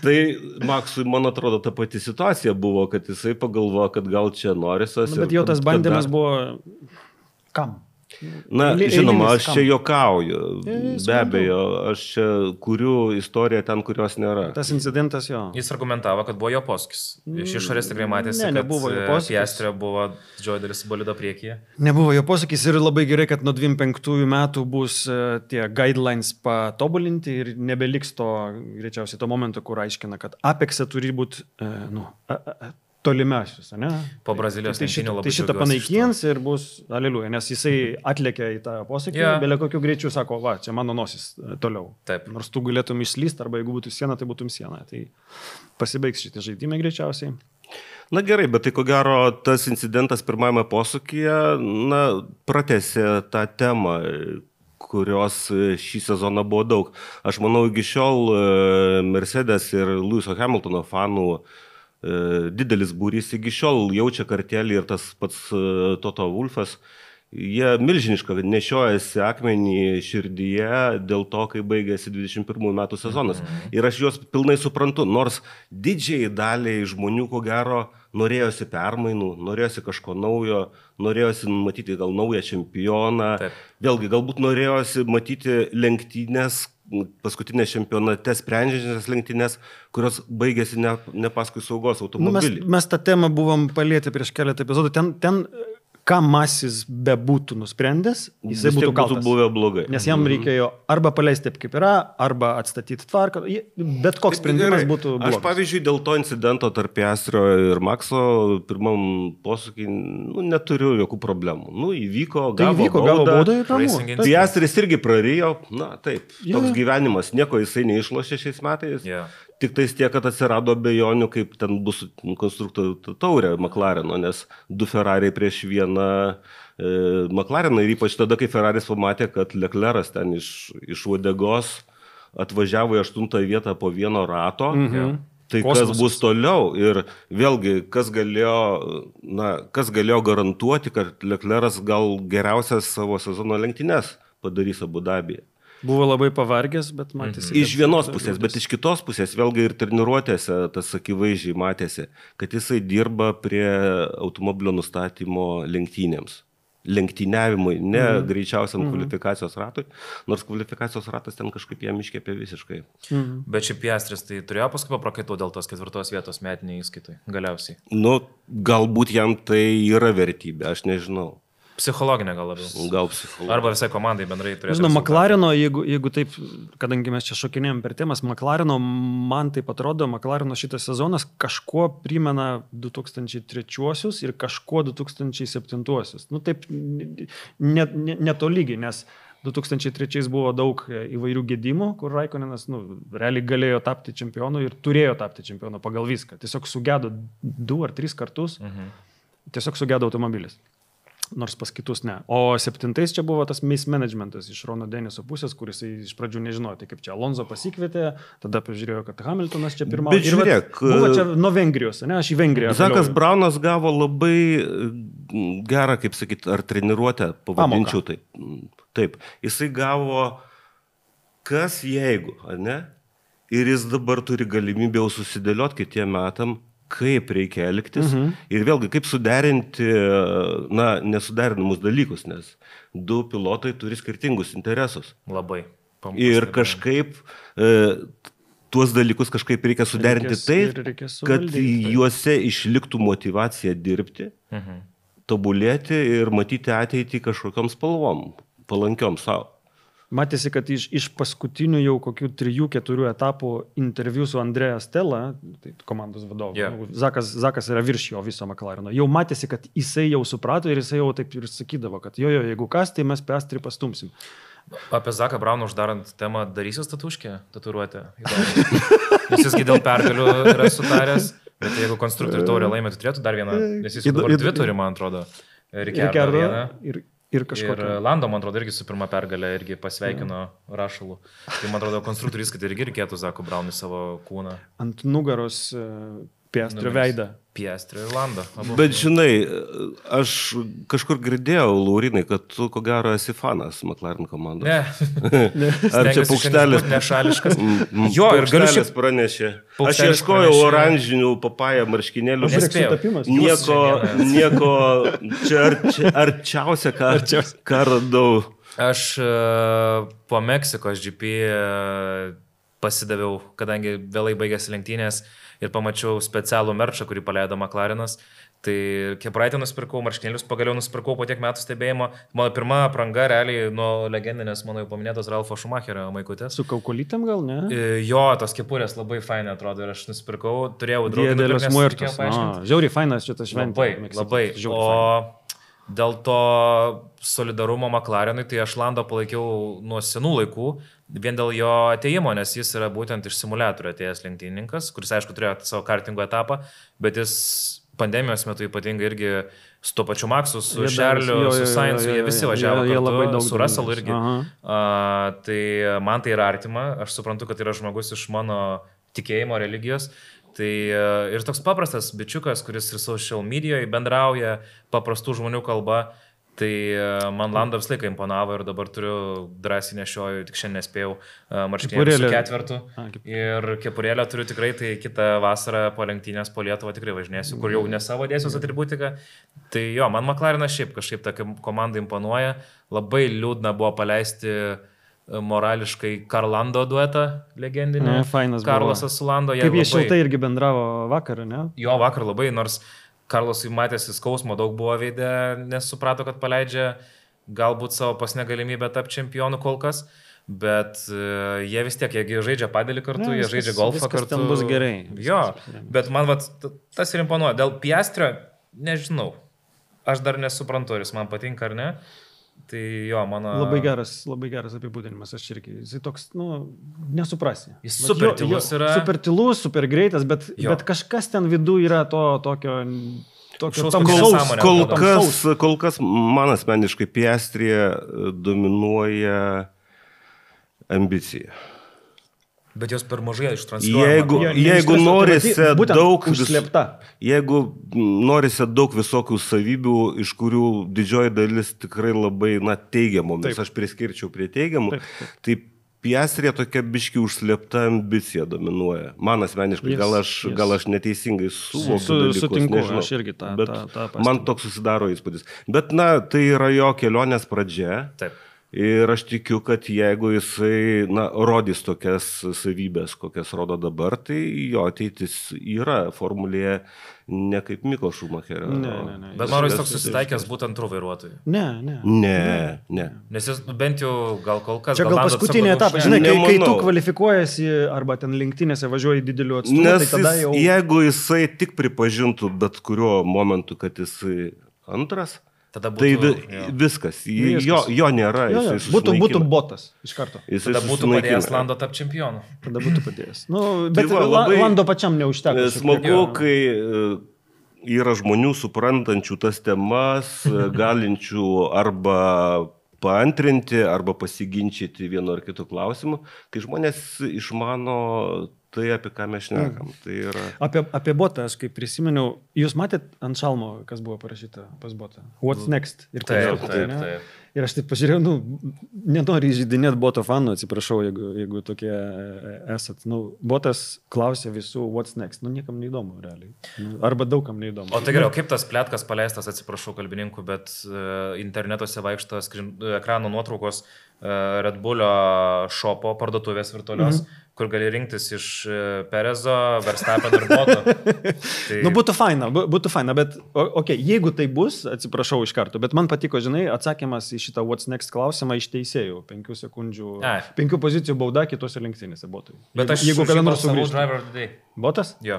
Tai Maxui, man atrodo, ta pati situacija buvo, kad jisai pagalvojo, kad gal čia Norisas. Bet jau tas bandymas buvo kam? Žinoma, aš čia juokauju, be abejo, aš čia kuriu istoriją ten, kurios nėra. Tas incidentas jo. Jis argumentavo, kad buvo jo posūkis. Iš išorės tikrai matėsi, kad Piastrio buvo didžioji dalis bolido priekyje. Nebuvo jo posūkis ir labai gerai, kad nuo 25 metų bus tie guidelines patobulinti ir nebeliks to, greičiausiai, to momento, kur aiškina, kad Apex'e turi būti tolimiausius, ne? Po Brazilijos lenktynių labai. Tai šitą panaikins ir bus aleliuja, nes jisai atlėkė į tą posakį, belė kokiu greičiu sako, va, čia mano nosis toliau. Taip. Nors tu galėtum išslysti, arba jeigu būtų siena, tai būtum siena. Tai pasibaigs šitie žaidimai greičiausiai. Na gerai, bet tai ko gero tas incidentas pirmajame posūkyje, pratęsė tą temą, kurios šį sezoną buvo daug. Aš manau, iki šiol Mercedes ir Lewiso Hamiltono fanų didelis būrys iki šiol jaučia kartelį ir tas pats Toto Wolffas, jie milžinišką nešiojasi akmenį širdyje dėl to, kai baigėsi 21 metų sezonas. Ir aš juos pilnai suprantu, nors didžiai daliai žmonių, ko gero, norėjosi permainų, norėjosi kažko naujo, norėjosi matyti gal naują čempioną. Taip. Vėlgi, galbūt norėjosi matyti lenktynės, paskutinės čempionate sprendžiančias lenktynės, kurios baigėsi ne paskui saugos automobilį. Mes tą temą buvom palietę prieš keletą epizodų. Ten ką Masis bebūtų nusprendęs, jisai būtų kaltas. Būtų buvę blogai. Nes jam reikėjo arba paleisti taip, kaip yra, arba atstatyti tvarką. Bet koks sprendimas būtų blogas. Aš, pavyzdžiui, dėl to incidento tarp Piastrio ir Maxo pirmam posūkį neturiu jokių problemų. Įvyko, gavo baudą. Piastris irgi prarijo. Taip, toks gyvenimas. Nieko jisai neišlošė šiais metais. Tik tais tiek, kad atsirado abejonių, kaip ten bus konstruktorių taurė McLareno, nes 2 Ferrari prieš 1 McLareną ir ypač tada, kai Ferraris pamatė, kad Leclerc'as ten iš uodegos atvažiavo į 8 vietą po 1 rato. Tai kas bus toliau ir vėlgi, kas galėjo garantuoti, kad Leclerc'as gal geriausias savo sezono lenktynes padarys Abu Dabyje. Buvo labai pavargęs, bet matėsi. Iš vienos pusės, bet iš kitos pusės vėlgi ir treniruotėse tas akivaizdžiai matėsi, kad jisai dirba prie automobilio nustatymo lenktynėms. Lenktyniavimui, ne greičiausiam kvalifikacijos ratui, nors kvalifikacijos ratas ten kažkaip jam iškėpė visiškai. Bet šiaip Piastris tai turėjo paskui paprakaituoti dėl tos 4 vietos metiniai įskaitui, galiausiai. Galbūt jam tai yra vertybė, aš nežinau. Psichologinė gal labiau. Gal psichologinė. Arba visai komandai bendrai turėtų. Žinau, McLareno, jeigu taip, kadangi mes čia šokinėjom per temas, McLareno, man taip atrodo, McLareno šitas sezonas kažkuo primena 2003 ir kažkuo 2007. Taip, netolygiai, nes 2003 buvo daug įvairių gedimų, kur Raikkonenas realiai galėjo tapti čempionu ir turėjo tapti čempionu pagal viską. Tiesiog sugedo 2 ar 3 kartus, tiesiog sugedo automobilis. nors pas kitus ne. O 7 čia buvo tas mismanagementas iš Rono Deniso pusės, kuris iš pradžių nežinojo, tai kaip čia Alonso pasikvietė, tada pažiūrėjo, kad Hamiltonas čia pirmavo. Bet žiūrėk, buvo čia nuo Vengrijos, ne, aš į Vengriją. Zakas Braunas gavo labai gerą, kaip sakyti, ar treniruotę, pavadinčiau taip. Taip, jisai gavo kas jeigu, ar ne? Ir jis dabar turi galimybę jau susidėlioti kitiem metam, kaip reikia elgtis ir vėlgi kaip suderinti, nesuderinamus dalykus, nes du pilotai turi skirtingus interesus. Labai. Ir kažkaip tuos dalykus kažkaip reikia suderinti taip, kad juose išliktų motyvacija dirbti, tobulėti ir matyti ateitį kažkokiom spalvom, palankiom savo. Matėsi, kad iš paskutinių jau kokių 3-4 etapų interviu su Andrea Stella, tai komandos vadovu, Zakas yra virš jo viso McLareno, jau matėsi, kad jisai jau suprato ir jisai jau taip ir sakydavo, kad jo, jeigu kas, tai mes Piastrį pastumsim. Apie Zaką Brauną uždarant temą, darysis tatuiruotę? Nes jisgi dėl pergalių yra sutaręs, bet jeigu konstruktorių taurę laimėtų, turėtų dar vieną, nes jis dabar 2 turi, man atrodo, Ricardo ir Lando, man atrodo, irgi su pirma pergalė irgi pasveikino Rašalų. Tai, man atrodo, konstruktorius, kad irgi reikėtų Zakų Braunui savo kūną. Ant nugaros Piastrio veidą. Piastrio ir Lando. Bet žinai, aš kažkur girdėjau, Laurinai, kad tu ko gero esi fanas McLaren komandos. Ne. Ar čia paukštelis? Nešališkas. Jo, ir galiu šiandien pranešė. Aš ieškojau oranžinių papają marškinėlių. Nieko, čia arčiausia, ką radau. Aš po Meksikos GP pasidaviau, kadangi vėlai baigėsi lenktynės ir pamačiau specialų merčą, kurį paleido McLarenas. Tai kepuraitę nusipirkau, marškinėlius pagaliau nusipirkau po tiek metų stebėjimo. Mano pirma apranga realiai nuo legendinės, mano jau paminėtos Ralfo Schumacherio maikutės. Su kaukolytėm gal, ne? Jo, tos kepurės labai fainai atrodo ir aš nusipirkau, turėjau draugų. Didelės muertos. Žiauriai fainas šitas šventė. Labai. O dėl to solidarumo McLarenui, tai aš Lando palaikiau nuo senų laikų, vien dėl jo atėjimo, nes jis yra būtent iš simuliatorių atėjęs lenktynininkas, kuris aišku turėjo savo kartingo etapą, bet jis pandemijos metu ypatingai irgi su to pačiu Maxu, su Šerliu, su Sainzu, jie visi važiavo kartu, su Russellu irgi. Tai man tai yra artima, aš suprantu, kad yra žmogus iš mano tikėjimo, religijos. Tai ir toks paprastas bičiukas, kuris ir social medijoje bendrauja, paprastų žmonių kalba, tai man Lando visą laiką imponavo ir dabar turiu drąsiai nešioju, tik šiandien nespėjau marškinėlių su 4 ir kepurėlę turiu tikrai, tai kitą vasarą po lenktynės po Lietuvą tikrai važinėsiu, kur jau ne savo dėsios atributiką. Tai jo, man McLarenas šiaip kažkaip ta komanda imponuoja, labai liūdna buvo paleisti morališkai Karlando duetą legendinį. Karlosas su Lando. Kaip jie šiltai irgi bendravo vakarą, ne? Jo, vakar labai, nors Karlosui matėsi skausmo daug buvo veidė, nes suprato, kad paleidžia galbūt savo pasne galimybę tapti čempionu kol kas, bet jie vis tiek, jie žaidžia padelį kartu, jie žaidžia golfą kartu. Ten bus gerai. Jo, bet man tas ir imponuoja. Dėl Piastrio, nežinau, aš dar nesuprantu, ar jis man patinka ar ne. Tai jo, mano... Labai geras apibūdinimas, aš irgi. Jisai toks, nesuprasi. Jis super tylus yra. Super tylus, super greitas, bet kažkas ten vidų yra to tokio tamsaus. Kol kas man asmeniškai Piastrija dominuoja ambicija. Bet jos per mažai ištransliuojama. Jeigu norisi daug visokių savybių, iš kurių didžioji dalis tikrai labai teigiamomis, aš priskirčiau prie teigiamų, tai Piastrija tokia biški užslėpta ambicija dominuoja. Man asmeniškai, gal aš neteisingai suvokiu dalykus, sutinku, aš irgi tą man toks susidaro įspūdis. Bet tai yra jo kelionės pradžia. Taip. Ir aš tikiu, kad jeigu jisai rodys tokias savybės, kokias rodo dabar, tai jo ateitis yra formulėje ne kaip Miko Schumacherio. Ne. Bet man jis toks susitaikęs būtent antrų vairuotojų. Ne. Nes jis bent jau gal kol kas... Čia gal paskutinė etapą. Žinai, kai tu kvalifikuojasi arba ten lenktynėse važiuoji dideliu atstumu, tai tada jau... Jeigu jisai tik pripažintų bet kuriuo momentu, kad jisai antras, tai viskas, jo nėra. Būtų botas iš karto. Tada būtų padėjęs Lando tapti čempionu. Tada būtų padėjęs. Bet Lando pačiam neužteko. Smagu, kai yra žmonių suprantančių tas temas, galinčių arba paantrinti, arba pasiginčyti vienu ar kitu klausimu, kai žmonės išmano tai, apie ką mes šnekam. Tai yra... Apie botą aš kaip prisiminiau, jūs matėt ant šalmo, kas buvo parašyta pas botą? What's next? Ir taip. Ir aš taip pažiūrėjau, nenoriu įžeidinėti boto fanų, atsiprašau, jeigu tokie esat. Botas klausė visų what's next. Niekam neįdomu, realiai. Arba daugam neįdomu. O tai geriau, kaip tas pletkas paleistas, atsiprašau kalbininkų, bet internetuose vaikšto ekranų nuotraukos Red Bullio šopo parduotuvės virtualios, kur gali rinktis iš Perezo, Verstappen ir Boto. Tai... būtų faina, bet jeigu tai bus, atsiprašau iš karto, bet man patiko, žinai, atsakymas į šitą what's next klausimą iš teisėjų, 5 sekundžių, 5 pozicijų bauda kitose lenktynėse Botui. Bet jeigu kada nors sugrįžtų. Driver of the day. Botas? Jo.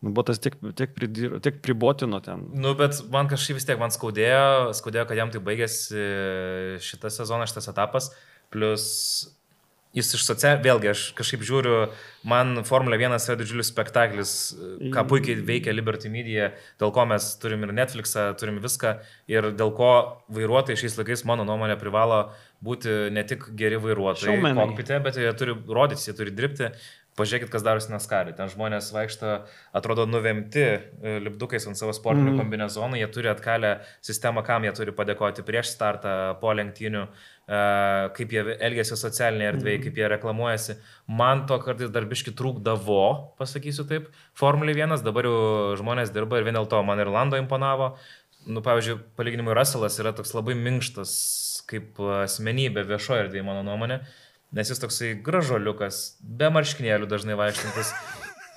Botas tiek pribotino ten. Bet man kažkaip vis tiek skaudėjo, kad jam tai baigėsi šitas sezonas, šitas etapas, plus jis iš vėlgi, aš kažkaip žiūriu, man Formula 1 yra didžiulis spektaklis, ką puikiai veikia Liberty Media, dėl ko mes turim ir Netflixą, turim viską ir dėl ko vairuotojai šiais laikais, mano nuomonė, privalo būti ne tik geri vairuotojai kokpite, bet jie turi rodytis, jie turi dirbti. Pažiūrėkit, kas darosi NASCAR. Ten žmonės vaikšto, atrodo, nuvemti lipdukais ant savo sportinių kombinezonų, jie turi atkalę sistemą, kam jie turi padėkoti prieš startą, po lenktynių, kaip jie elgėsi socialinėje erdvėje, kaip jie reklamuojasi. Man to kartais dar biški trūkdavo, pasakysiu taip, Formulė 1, dabar jau žmonės dirba ir vien dėl to man ir Lando imponavo. Pavyzdžiui, palyginimui Russellas yra toks labai minkštas kaip asmenybė viešoje erdvėje, mano nuomonė. Nes jis toksai gražuoliukas, be marškinėlių dažnai vaikštantis,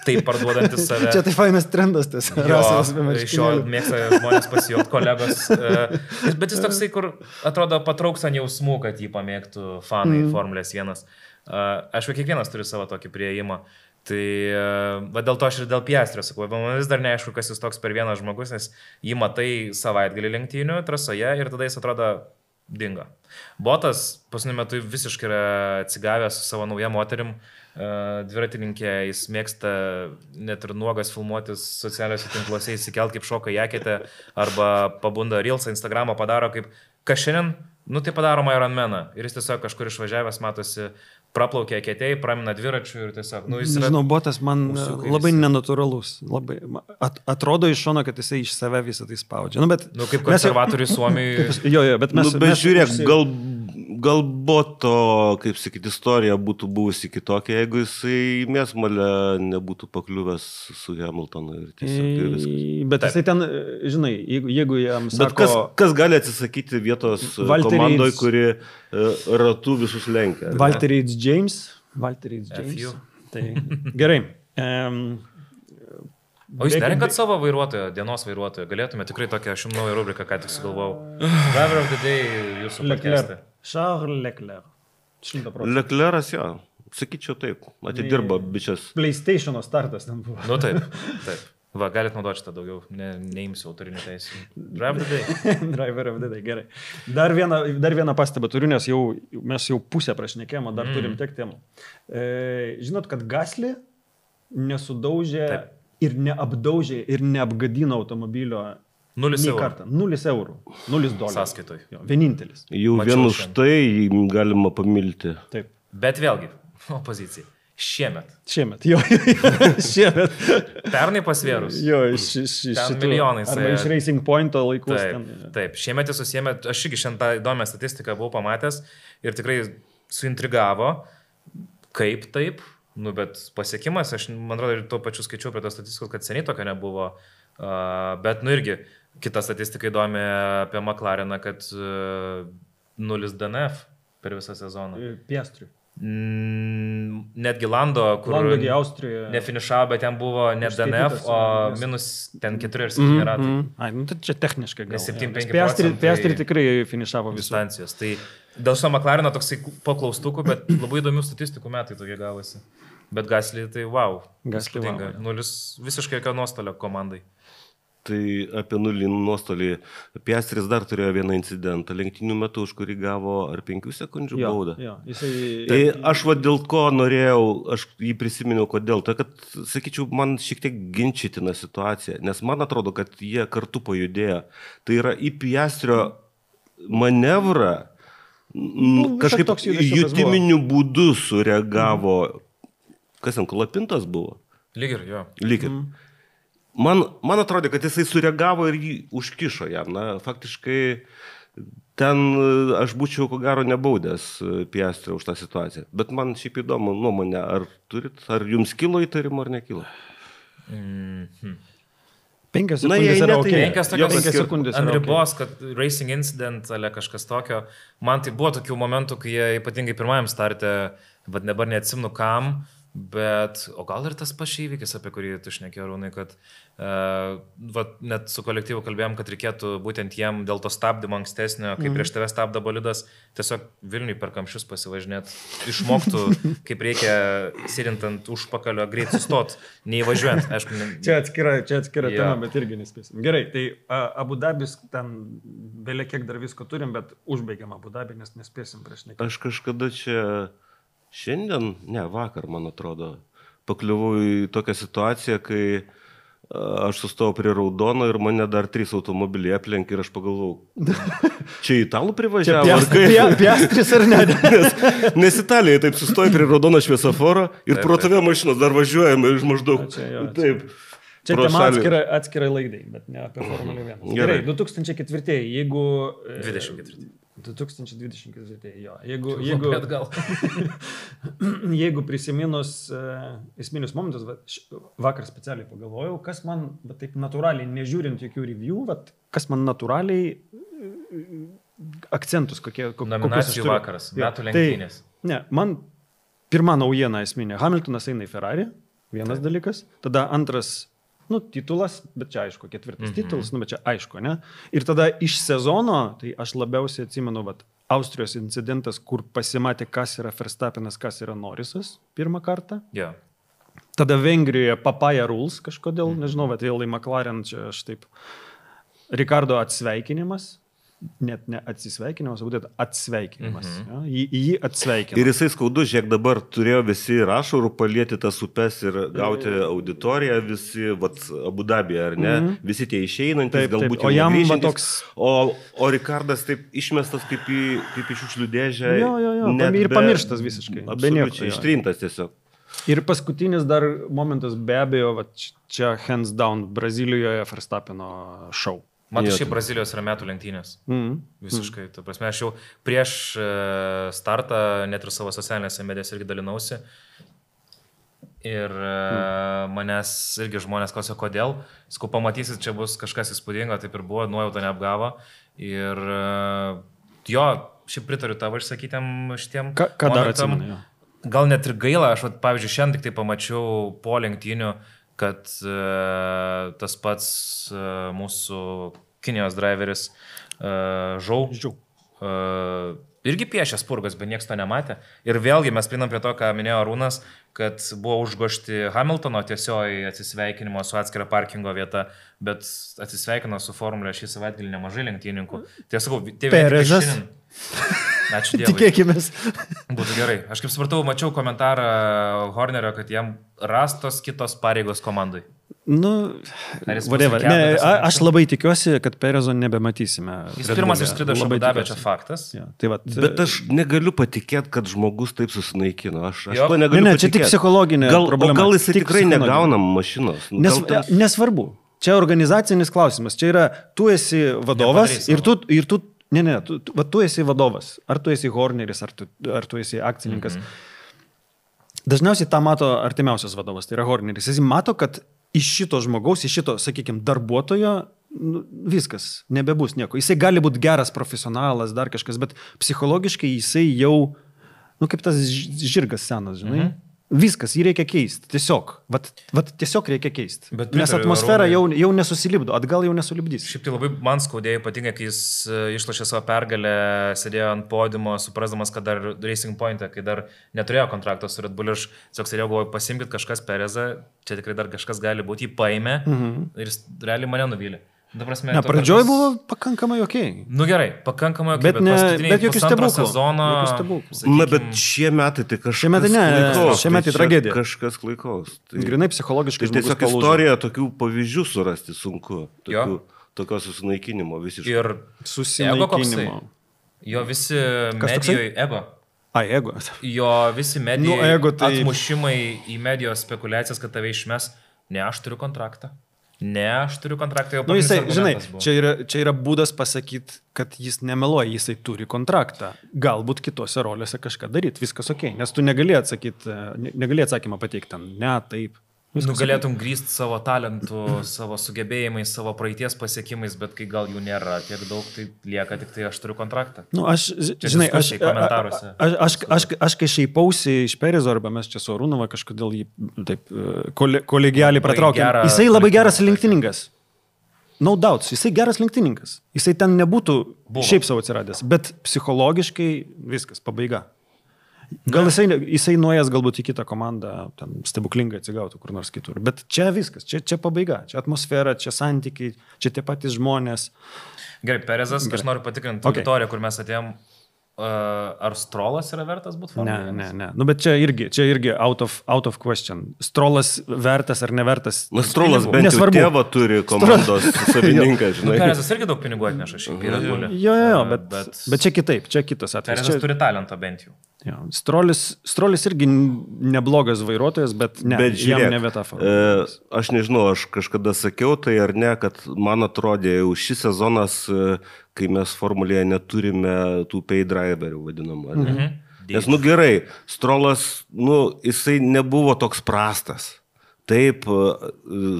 taip parduodantis save. Čia tai fainas trendas tas. Iš jo mėgsta žmonės pasijuokti kolegos. Bet jis toksai, kur atrodo patrauks ant jausmų, kad jį pamėgtų fanai Formulės 1. Aišku, kiekvienas turi savo tokį prieėjimą. Tai dėl to aš ir dėl Piastrio sakau, man vis dar neaišku, kas jis toks per vieną žmogus, nes jį matai savaitgalį lenktynių trasoje ir tada jis atrodo dingo. Botas pasiniu metu visiškai yra atsigavęs su savo nauja moterim, dviratininkė, jis mėgsta net ir nuogas filmuotis socialiniuose tinkluose, įsikelt kaip šoka į eketę, arba pabunda Reelsą, Instagramą padaro kaip, kas šiandien, tai padaroma Ironmaną. Ir jis tiesiog kažkur išvažiavęs, matosi, praplaukia eketėjai, pramina dviračių ir tiesiog, jis yra... Žinau, Botas man labai nenatūralus. Labai, atrodo iš šono, kad jisai iš save visą tai spaudžia. Kaip konservatoriai Suomijai. Jo, bet mes... Bet žiūrėk, gal Boto, kaip sakyti, istorija būtų buvusi kitokia, jeigu jisai mėsmalę nebūtų pakliuvęs su Hamiltonu ir tiesiog viskas. Bet jisai ten, žinai, jeigu jam sako... Bet kas gali atsisakyti vietos komandoje, kuri ratų visus lenkia? Valtteri James. Tai gerai. O jūs nerenkat savo vairuotojo, dienos vairuotojo? Galėtume tikrai tokią, aš jums naują rubriką ką tik sugalvojau. Driver of the day jūsų podcast'e. Charles Leclerc. 100%. Leclerc'as, jo. Sakyčiau taip. Atidirba bičias. PlayStation'o startas ten buvo. Taip. Va, galit naudoti šitą daugiau. Neimsiu autorinių teisų. Driver of the day. Driver of the day, gerai. Dar vieną pastabą turiu, nes mes jau pusę prašnekėjom, dar turim tiek temų. Žinot, kad Gasly nesudaužė ir neapdaužė ir neapgadino automobilio 0 kartą. 0 eurų. $0. Sąskaitoj. Vienintelis. Jau vien už tai galima pamilti. Taip. Bet vėlgi, opozicija. Šiemet. Jo. Šiemet. Pernai pasvėrus. Jo, ten milijonais. Arba iš Racing Point'o laikus. Taip. Šiemet jis susėmė, aš irgi šiandien tą įdomią statistiką buvau pamatęs ir tikrai suintrigavo, kaip taip. Bet pasiekimas, aš, man atrodo, ir tuo pačiu skaičiau prie tos statistikos, kad seniai tokio nebuvo. Bet, irgi, kita statistika įdomi apie McLareną, kad 0 DNF per visą sezoną. Piastriui. Netgi Lando, kur nefinišavo, bet ten buvo ne DNF, o minus ten 4 ar 7 ratai. Tai čia techniškai gal. 7-5%. Piastri tikrai finišavo visų. Distancijos. Tai dėl šio McLareno toksai paklaustukų, bet labai įdomių statistikų metai tokie gavosi. Bet Gasly tai wow. Gasly wow. 0 visiškai jokio nuostolio komandai. Tai apie nulinį nuostolį. Piastris dar turėjo vieną incidentą, lenktynių metu, už kurį gavo ar 5 sekundžių baudą. Tai aš dėl ko norėjau, aš jį prisiminiau, kodėl. Tai, kad, sakyčiau, man šiek tiek ginčytina situacija, nes man atrodo, kad jie kartu pajudėjo. Tai yra į Piastrio manevrą kažkaip jutiminiu būdu sureagavo. Kas ten, Kolapintas buvo? Lyg ir, jo. Lyg ir. Man atrodė, kad jisai sureagavo ir jį užkišo jam. Na, faktiškai ten aš būčiau, ko gero, nebaudęs Piastrio už tą situaciją. Bet man šiaip įdomu nuomonė, ar jums kilo įtarimo ar nekilo? 5 sekundės yra ok. 5 sekundės ant ribos, kad racing incident, ale kažkas tokio. Man tai buvo tokių momentų, kai jie ypatingai pirmajam starte, bet dabar neatsimenu kam, bet, o gal ir tas pats įvykis, apie kurį tu šnekėjai, Arūnai, kad net su kolektyvu kalbėjom, kad reikėtų būtent jiem dėl to stabdymo ankstesnio, kai prieš tave stabdo bolidas, tiesiog Vilniui per kamščius pasivažinėt, išmoktų, kaip reikia sėdint ant užpakalio greit sustot, neįvažiuojant. Aišku, Čia atskira tema, bet irgi nespėsim. Gerai, tai Abu Dabis, ten belia kiek dar visko turim, bet užbaigiam Abu Dabį, nes nespėsim prieš nekį. Aš kažkada čia vakar, man atrodo, pakliuvau į tokią situaciją, kai aš sustojau prie raudono ir mane dar 3 automobiliai aplenkė ir aš pagalvojau, čia italų privažiavo? Piastris ar ne? Nes Italijai taip sustoja prie raudono šviesoforo ir pro tave mašinos dar važiuojame iš maždaug. Taip. Čia tema atskirai laidai, bet ne apie Formulę 1. Gerai, 2004, jeigu... 2024, jo. Jeigu prisiminus esminius momentus, vakar specialiai pagalvojau, kas man, taip natūraliai, nežiūrint jokių review, kas man natūraliai akcentus kokie... Nominacijų vakaras, metų lenktynės. Ne, man pirma naujiena esminė. Hamiltonas eina į Ferrari, vienas dalykas. Tada antras... titulas, bet čia aišku, 4 titulas, bet čia aišku, ne? Ir tada iš sezono, tai aš labiausiai atsimenu, Austrijos incidentas, kur pasimatė, kas yra Verstappenas, kas yra Norrisas pirmą kartą. Yeah. Tada Vengrijoje Papaya Rules kažkodėl, nežinau, vėl į McLaren čia aš taip. Ricardo atsveikinimas. Net ne atsisveikinimas, būtent atsveikinimas. Ja, jį atsveikinimas. Ir jisai skaudu, žiūrėk, dabar turėjo visi rašurų palieti tas upes ir gauti auditoriją, visi, Abu Dabėje, ar ne? Visi tie išeinantys, galbūt jau grįžintys. Toks... O Ricardas taip išmestas kaip iš šiukšlių dėžę. Jo, ir pamirštas visiškai. Absoliučiai, ištrintas tiesiog. Ir paskutinis dar momentas, be abejo, čia hands down Brazilijoje Verstappeno šou. Matai, šiaip Brazilijos yra metų lenktynės. Visiškai. Ta prasme, aš jau prieš startą net ir savo socialinėse medijose irgi dalinausi. Ir manęs irgi žmonės klausė, kodėl. Sakau, pamatysit, čia bus kažkas įspūdingo, taip ir buvo, nuojauta neapgavo. Ir jo, šiaip pritariu tavo išsakytėm šitiem. Ką dar atsimenu? Gal net ir gaila, aš, pavyzdžiui, šiandien tik tai pamačiau po lenktynių, kad tas pats mūsų Kinijos driveris Zhou irgi piešė spurgas, bet niekas to nematė. Ir vėlgi mes prieinam prie to, ką minėjo Arūnas, kad buvo užgošti Hamiltono tiesioji atsisveikinimo su atskira parkingo vieta, bet atsisveikino su Formulė šį savaitgalį nemažai lenktynininkų. Tiesą, Perezas. Ačiū Dievui. Tikėkimės. Būtų gerai. Aš kaip supratau, mačiau komentarą Hornerio, kad jam rastos kitos pareigos komandai. Aš labai tikiuosi, kad Perezo nebematysime. Jis pirmas išskrido iš Abu Dabio, čia faktas. Ja, bet aš negaliu patikėti, kad žmogus taip susinaikino. Aš to negaliu patikėti. Čia tik psichologine problema. Gal jis tikrai negaunam mašinos? Nesvarbu. Čia organizacinis klausimas. Čia yra, tu esi vadovas ir tu tu esi vadovas, ar tu esi Horneris, ar tu esi akcininkas. Dažniausiai tą mato artimiausias vadovas, tai yra Horneris. Jis mato, kad iš šito žmogaus, iš šito, sakykime, darbuotojo, viskas, nebebus nieko. Jisai gali būti geras profesionalas, dar kažkas, bet psichologiškai jisai jau, kaip tas žirgas senas, žinai. Viskas, jį reikia keisti. Tiesiog. Vat tiesiog reikia keisti. Bet nes pritariu, atmosfera Arūnai. jau nesusilipdo, atgal jau nesulipdys. Šiaip tai labai man skaudėjo, ypatingai, kai jis išlošė savo pergalę, sėdėjo ant podiumo, suprasdamas, kad dar Racing Point'e, kai dar neturėjo kontrakto su Red Bull, aš tiesiog sėdėjau, galvoju, pasimkit kažkas Perezą, čia tikrai dar kažkas gali būti, jį paėmė ir jis realiai mane nuvylė. Prasme, ne, pradžioj buvo pakankamai okei. Nu gerai, pakankamai okei, bet jokių stebuklų. Sezono, Na, bet šie metai tai kažkas šie metai ne, klaikaus. šie metai Tai tragedija. Kažkas klaikaus. Tai, Grinai psichologiškai. tai tiesiog istorija tokių pavyzdžių surasti sunku. Jo. Tokio susinaikinimo visiškai. ir susinaikinimo. jo visi Kas toksai? medijoje, ego. Ego. Jo visi medijai ego tai- atmušimai į medijos spekulacijas, kad tave išmes. Ne, aš turiu kontraktą. Ne, aš turiu kontraktą, jau Jisai, pagrindinis žinai, argumentas buvo. čia yra būdas pasakyti, kad jis nemeluoja, jisai turi kontraktą. Galbūt kitose rolėse kažką daryti, viskas ok. Nes tu negali atsakymą pateikti ten. Ne, taip. Nu, galėtum grįsti savo talentų, savo sugebėjimais, savo praeities pasiekimais, bet kai gal jų nėra tiek daug, tai lieka tik tai aš turiu kontraktą. Nu, žinai, komentaruose. aš kai šaipausi iš Perezo, arba mes čia su Arūnova kažkodėl jį taip kolegialiai pratraukėm. Jisai labai geras lenktyninkas. No doubts, jisai geras lenktyninkas. Jisai ten nebūtų šiaip savo atsiradęs, bet psichologiškai viskas, pabaiga. Gal jisai nuėjęs galbūt į kitą komandą, ten stebuklingai atsigautų kur nors kitur. Bet čia viskas, čia pabaiga, čia atmosfera, čia santykiai, čia tie patys žmonės. Gerai, Perezas, aš noriu patikrinti auditoriją, kur mes atėjom. Ar Strolas yra vertas būti Formulėje? Ne. Nu, bet čia irgi out of question. Strolas vertas ar nevertas? Na, Strolas bent jau tėvą turi komandos savininkas, žinai. Perezas irgi daug pinigų atneša šiaip į Red Bullį. Jo, bet čia kitaip, čia kitas atvejis. Perezas turi talentą bent jau. Jo, Strolis irgi neblogas vairuotojas, bet žiūrėk, jam ne vieta. Aš nežinau, aš kažkada sakiau tai ar ne, kad man atrodė jau šis sezonas, kai mes Formulėje neturime tų pay driverių vadinamų. Nes, nu gerai, Strolas, jisai nebuvo toks prastas. Taip,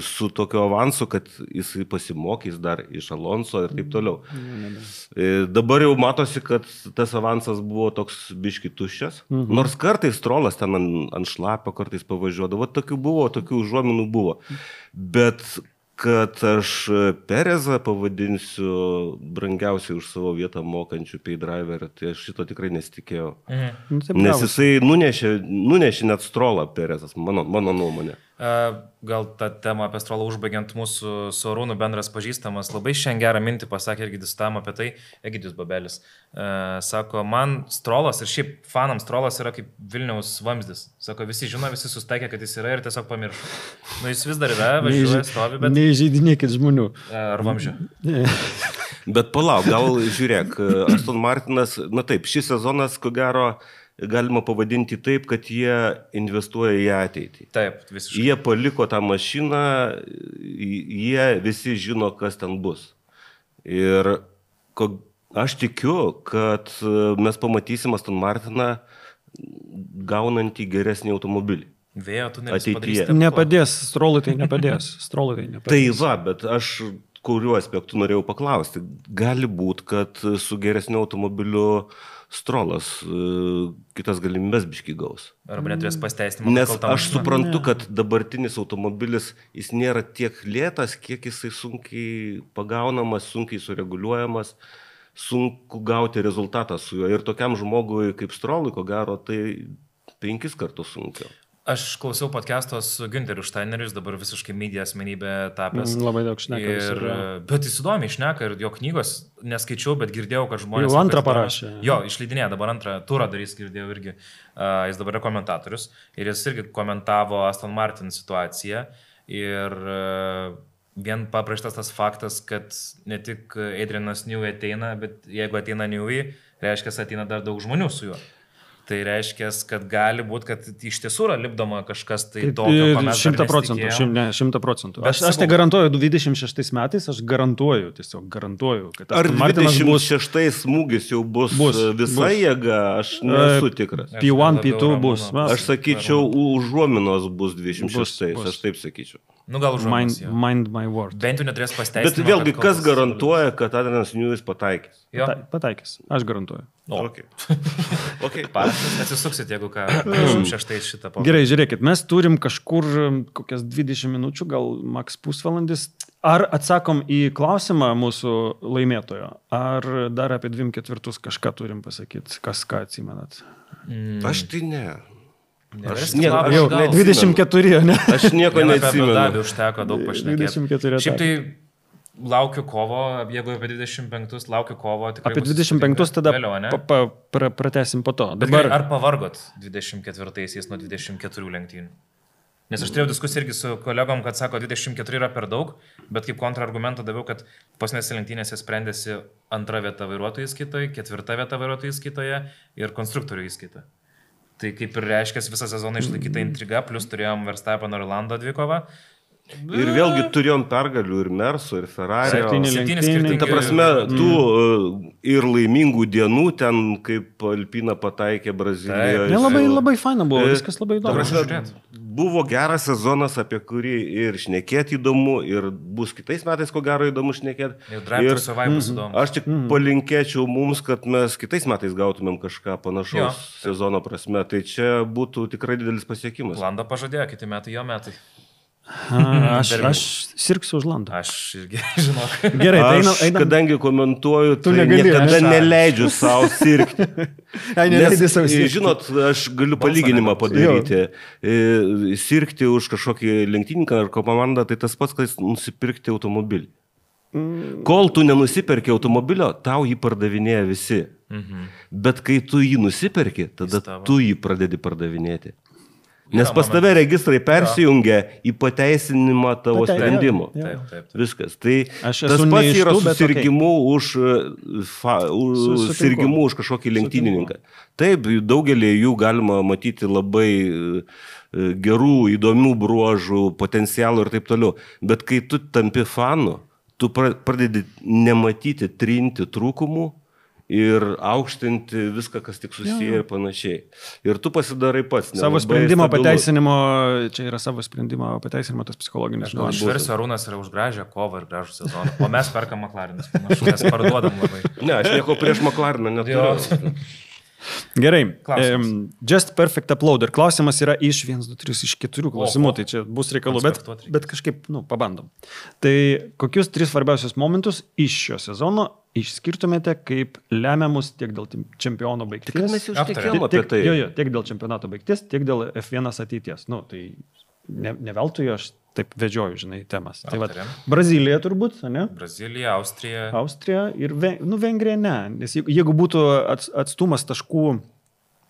su tokio avansu, kad jisai pasimokys dar iš Alonso ir taip toliau. Dabar jau matosi, kad tas avansas buvo toks biški tuščias. Nors kartais Strolas ten ant šlapio, kartais pavažiuodavo. Tokių užuominų buvo. Bet kad aš Perezą pavadinsiu brangiausiai už savo vietą mokančių pay driverį, tai aš šito tikrai nesitikėjau. Nes jisai nunešė net Strolą Perezas, mano nuomonė. Gal tą temą apie Strolą užbaigiant, mūsų su Arūnu bendras pažįstamas labai šiandien gerą mintį pasakė irgi diskutavom apie tai, Egidijus Babelis. Sako, man Strolas ir šiaip fanams Strolas yra kaip Vilniaus vamzdis. Sako, visi žino, visi sustaikė, kad jis yra ir tiesiog pamiršo. Nu, jis vis dar yra, važiuoja, stovi, bet... Neįžeidinėkit žmonių. Ar vamzdžio? Bet palauk, gal žiūrėk, Aston Martinas, na taip, šis sezonas, ko gero, galima pavadinti taip, kad jie investuoja į ateitį. Taip, visiškai. Jie paliko tą mašiną, jie visi žino, kas ten bus. Ir aš tikiu, kad mes pamatysim Aston Martiną gaunantį geresnį automobilį. Vėjo tunelis ateityje. Nepadės, Strolui tai nepadės. Tai va, bet aš kuriuo aspektu norėjau paklausti. Gali būti, kad su geresniu automobiliu Strolas kitas galimybės biški gaus. Arba neturės pasteisinimo. Nes aš suprantu, kad dabartinis automobilis, jis nėra tiek lėtas, kiek jisai sunkiai pagaunamas, sunkiai sureguliuojamas, sunku gauti rezultatą su juo. Ir tokiam žmogui kaip Strolui, ko gero, tai 5 kartus sunkiau. Aš klausiau podcast'o su Günteriu Steineriu, jis dabar visiškai media asmenybė tapęs. Labai daug šneka. Bet jis įdomiai šneka ir jo knygos neskaičiau, bet girdėjau, kad žmonės... Jau antrą parašė. Jo, išleidinėja, dabar antrą turą darys, girdėjau irgi. Jis dabar yra komentatorius ir jis irgi komentavo Aston Martin situaciją ir vien papraštas tas faktas, kad ne tik Adrianas Newey ateina, bet jeigu ateina Newey, reiškia, ateina dar daug žmonių su juo. Tai reiškia, kad gali būti, kad iš tiesų yra lipdoma kažkas tai tokio, ko mes 100%. Aš tai garantuoju, 26 metais aš garantuoju, tiesiog garantuoju, kad ar 26 smūgis jau bus visa jėga, aš nesu tikras. P1, P2 bus. Aš sakyčiau, užuominos bus 26, aš taip sakyčiau. Nu gal užuominos. Mind my word. Bent jau neturės pasteisinimo. Bet vėlgi, kas garantuoja, kad Adrianas Newey pataikys? Pataikys, aš garantuoju. Okay. Okay. Parašas atsisuksit, jeigu ką, 6 šitą pokalbį. Gerai, žiūrėkit, mes turim kažkur kokias 20 minučių, gal maks pusvalandis. Ar atsakom į klausimą mūsų laimėtojo, ar dar apie 2/4 kažką turim pasakyti, kas ką atsimenat? Aš tai ne. Aš Jau 24, ne? Aš nieko neatsimenu. Davė užteko daug pašnekėti. 24. Šiaip tai laukiu kovo, jeigu apie 25 laukiu kovo, tikrai Apie bus 25 tada vėliau, ne? pratesim po to. Bet gerai, ar pavargot 24-aisiais nuo 24 lenktynių? Nes aš turėjau diskusiją irgi su kolegom, kad sako, 24 yra per daug, bet kaip kontrargumentą daviau, kad pasnėse lenktynėse sprendėsi 2 vieta vairuotojų įskaitoje, 4 vieta vairuotojų įskaitoje ir konstruktorių įskaitoje. Tai kaip ir reiškia, visą sezoną išlaikyta intriga, plus turėjom Verstappen ir Orlando dvikovą. Ir vėlgi turėjom pergalių ir Merso, ir Ferrari. 7 lenktynių. Ta prasme, tų ir laimingų dienų ten, kaip Alpina pataikė Brazilijoje. Labai faina buvo, viskas labai įdomu. Buvo geras sezonas, apie kurį ir šnekėti įdomu, ir bus kitais metais, ko gero, įdomu šnekėti. Ir Drive to Survive bus įdomu. Aš tik palinkėčiau mums, kad mes kitais metais gautumėm kažką panašaus sezono prasme. Tai čia būtų tikrai didelis pasiekimas. Landa pažadėjo, kiti metai jo metai. Aš sirgsiu už Landą. Aš irgi žinok. Gerai, aš, kadangi komentuoju, tai negali, niekada neleidžiu savo sirgti. Žinot, aš galiu palyginimą padaryti. Sirgti už kažkokį lenktynininką ar komandą, tai tas pats, kas nusipirkti automobilį. Kol tu nenusiperki automobilio, tau jį pardavinėja visi. Bet kai tu jį nusiperki, tada tu jį pradedi pardavinėti. Nes pas tave registrai persijungia į pateisinimą tavo sprendimų. Viskas. Tai tas pats yra susirgimu už kažkokį lenktynininką. Taip, daugelį jų galima matyti labai gerų, įdomių bruožų, potencialų ir taip toliau. Bet kai tu tampi fanu, tu pradedi nematyti, trinti trūkumų ir aukštinti viską, kas tik susiję ir panašiai. Ir tu pasidarai pats. Savo sprendimo pateisinimo, čia yra savo sprendimo pateisinimo tas psichologinis. Aš versiu, Arūnas yra už gražią kovą ir gražų sezoną, o mes perkam McLarenus, panašu, mes parduodam labai. Ne, aš nieko prieš McLareną neturiu. Gerai, Just Perfect Uploader. Klausimas yra iš 1, 2, 3, iš 4 klausimų, tai čia bus reikalų, bet kažkaip, pabandom. Tai kokius 3 svarbiausius momentus iš šio sezono išskirtumėte kaip lemiamus tiek dėl čempiono baigties? Tik mes jau šnekėjom apie tai. Tiek dėl čempionato baigties, tiek dėl F1 ateities. Tai ne veltui aš taip vedžioju, žinai, temas. Tai va, Brazilija turbūt, ne? Brazilija, Austrija. Austrija ir Vengrija ne. Nes jeigu būtų atstumas taškų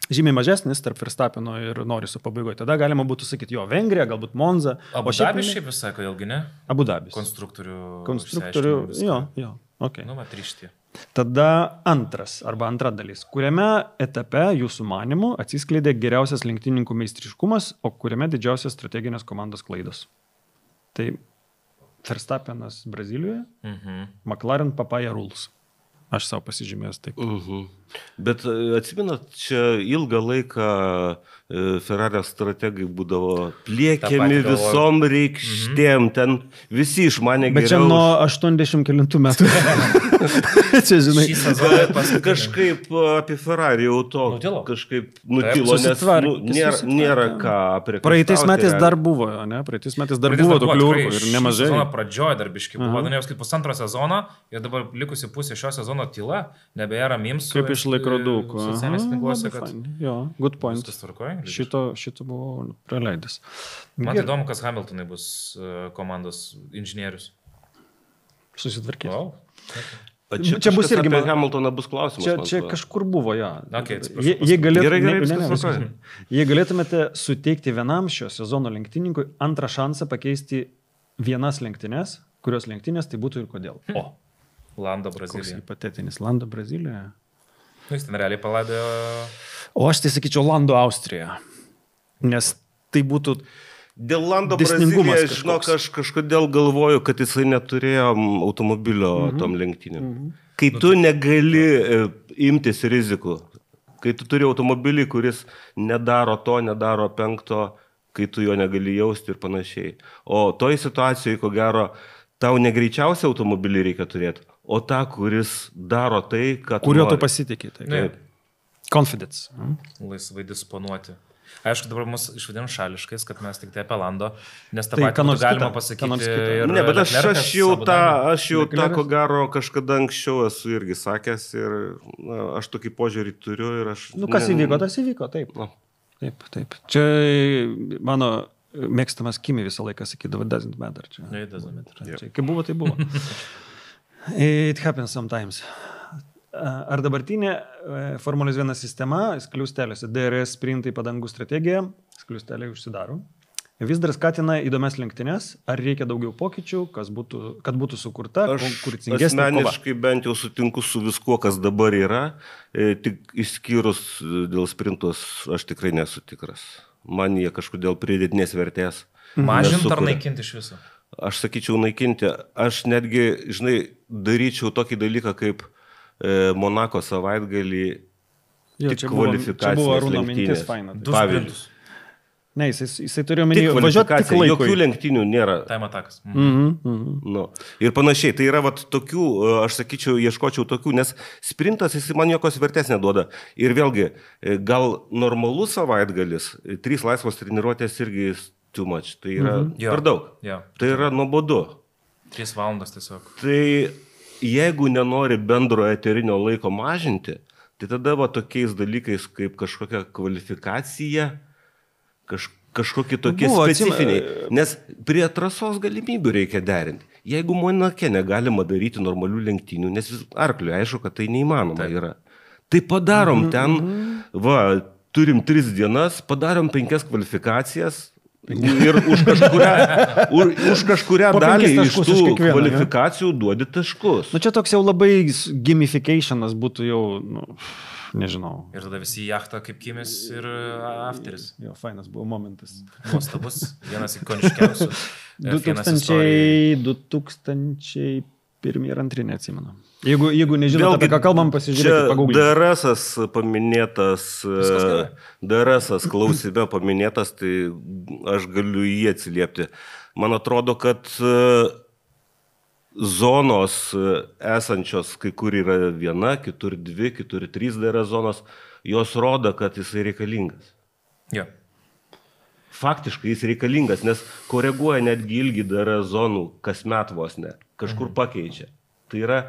žymiai mažesnis tarp Verstappeno ir Norriso pabaigoje, tada galima būtų sakyti, Vengrija, galbūt Monza. Abu Dabis šiaip visai, kodėlgi ne? Abu Dabis. Konstruktorių. Jo. Okay. Trišti. Tada antra dalis. Kuriame etape jūsų manymu atsiskleidė geriausias lenktynininkų meistriškumas, o kuriame didžiausias strateginės komandos klaidos? Tai Verstappenas Brazilijoje, McLaren Papaya Rules. Aš savo pasižymėjęs taip. Bet atsimenat, čia ilgą laiką Ferrari strategai būdavo pliekiami visom reikštėm, ten visi išmanė geriau. Bet čia nuo 80 kelintų metų. Čia, žinai, kažkaip apie Ferrari jau to kažkaip nutilo, nes nėra ką priekaištauti. Praeitais metais dar buvo, ne? Praeitais metais dar buvo tų kliurkų ir nemažai. Sezono pradžioje darbiškai buvo, danėjau, kaip pusantro sezono ir dabar likusi pusė šio sezono tyla, nebėra memes. Kaip iš laikrodukų. Socialinės tinkluose, kad... Jo, good point. Tvarkoje? Šito buvau praleidęs. Man įdomu, kas Hamiltonai bus komandos inžinierius. Susitvarkės. Wow. Čia bus irgi apie Hamiltoną bus klausimas. Čia kažkur buvo, jo. Okay, jei galėtumėte suteikti vienam šio sezono lenktynininkui antrą šansą pakeisti vienas lenktynes, kurios lenktynės tai būtų ir kodėl? Lando Brazilija. Koks hipotetinis Lando Brazilija? Jis ten realiai palaidėjo... O aš tai sakyčiau Lando Austrija. Nes tai būtų... Dėl Lando Brazilija, žinok, aš kažkodėl galvoju, kad jisai neturėjo automobilio tom lenktynėm. Kai tu negali imtis rizikų, kai tu turi automobilį, kuris nedaro to, nedaro penkto, kai tu jo negali jausti ir panašiai. O toj situacijoje, ko gero, tau negreičiausią automobilį reikia turėti, o tą, kuris daro tai, kad... Kurio tu pasitikė. Taip. Confidence. Laisvai disponuoti. Aišku, dabar mus išvadinam šališkais, kad mes tik tai apie Lando, nes tą Tai patį galima pasakyti. Ne, bet aš jau tą, ko gero, kažkada anksčiau esu irgi sakęs ir aš tokį požiūrį turiu ir aš... Kas įvyko, tas įvyko, taip. Taip. Čia mano mėgstamas Kimi visą laiką sakydavo, doesn't matter. Čia, kai buvo, tai buvo. It happens sometimes. Ar dabartinė Formulės 1 sistema, skliausteliuose, DRS sprintai padangų strategija, skliausteliai užsidaro, vis dar skatina įdomias lenktynės, ar reikia daugiau pokyčių, kad būtų sukurta konkurencingesnė kova? Aš asmeniškai bent jau sutinku su viskuo, kas dabar yra, tik išskyrus dėl sprintos aš tikrai nesu tikras. Man jie kažkodėl pridėtinės vertės. Mažinti ar naikinti iš viso? Aš sakyčiau naikinti. Aš netgi, daryčiau tokį dalyką kaip Monako savaitgalį tik kvalifikacinės lenktynės. Čia buvo Arūno mintis, faina. Du sprintus. Ne, jisai turėjo menį važiuoti tik laikui. Jokių lenktynių nėra. Time attacks. Ir panašiai. Tai yra tokių, aš sakyčiau, ieškočiau tokių, nes sprintas jis man jokios vertės neduoda. Ir vėlgi, gal normalus savaitgalis, 3 laisvos treniruotės irgi too much. Tai yra per daug. Tai yra nuobodu. 3 valandas tiesiog. Tai jeigu nenori bendro eterinio laiko mažinti, tai tada tokiais dalykais kaip kažkokia kvalifikacija, kažkokie tokie specifiniai. Nes prie trasos galimybių reikia derinti. Jeigu Monake negalima daryti normalių lenktynių, nes arkliui aišku, kad tai neįmanoma yra. Tai padarom ten, turim 3 dienas, padarom 5 kvalifikacijas, ir už kažkurią dalį iš tų kvalifikacijų duodi taškus. Čia toks jau labai gamificationas būtų jau, nežinau. Ir tada visi į jachtą kaip Kimis ir afteris. Jo, fainas buvo momentas. Nuostabus, vienas ikoniškiausių. 2001 ir 2002 neatsimenu. Jeigu nežinot, apie ką kalbam, pasižiūrėkite, pagūglykite. DRS paminėtas, DRS klausime paminėtas, tai aš galiu jį atsiliepti. Man atrodo, kad zonos esančios, kai kur yra 1, kitur 2, kitur 3 DRS zonos, jos rodo, kad jisai reikalingas. Jo. Faktiškai jis reikalingas, nes koreguoja netgi ilgį DRS zonų kasmet vos ne. Kažkur pakeičia. Tai yra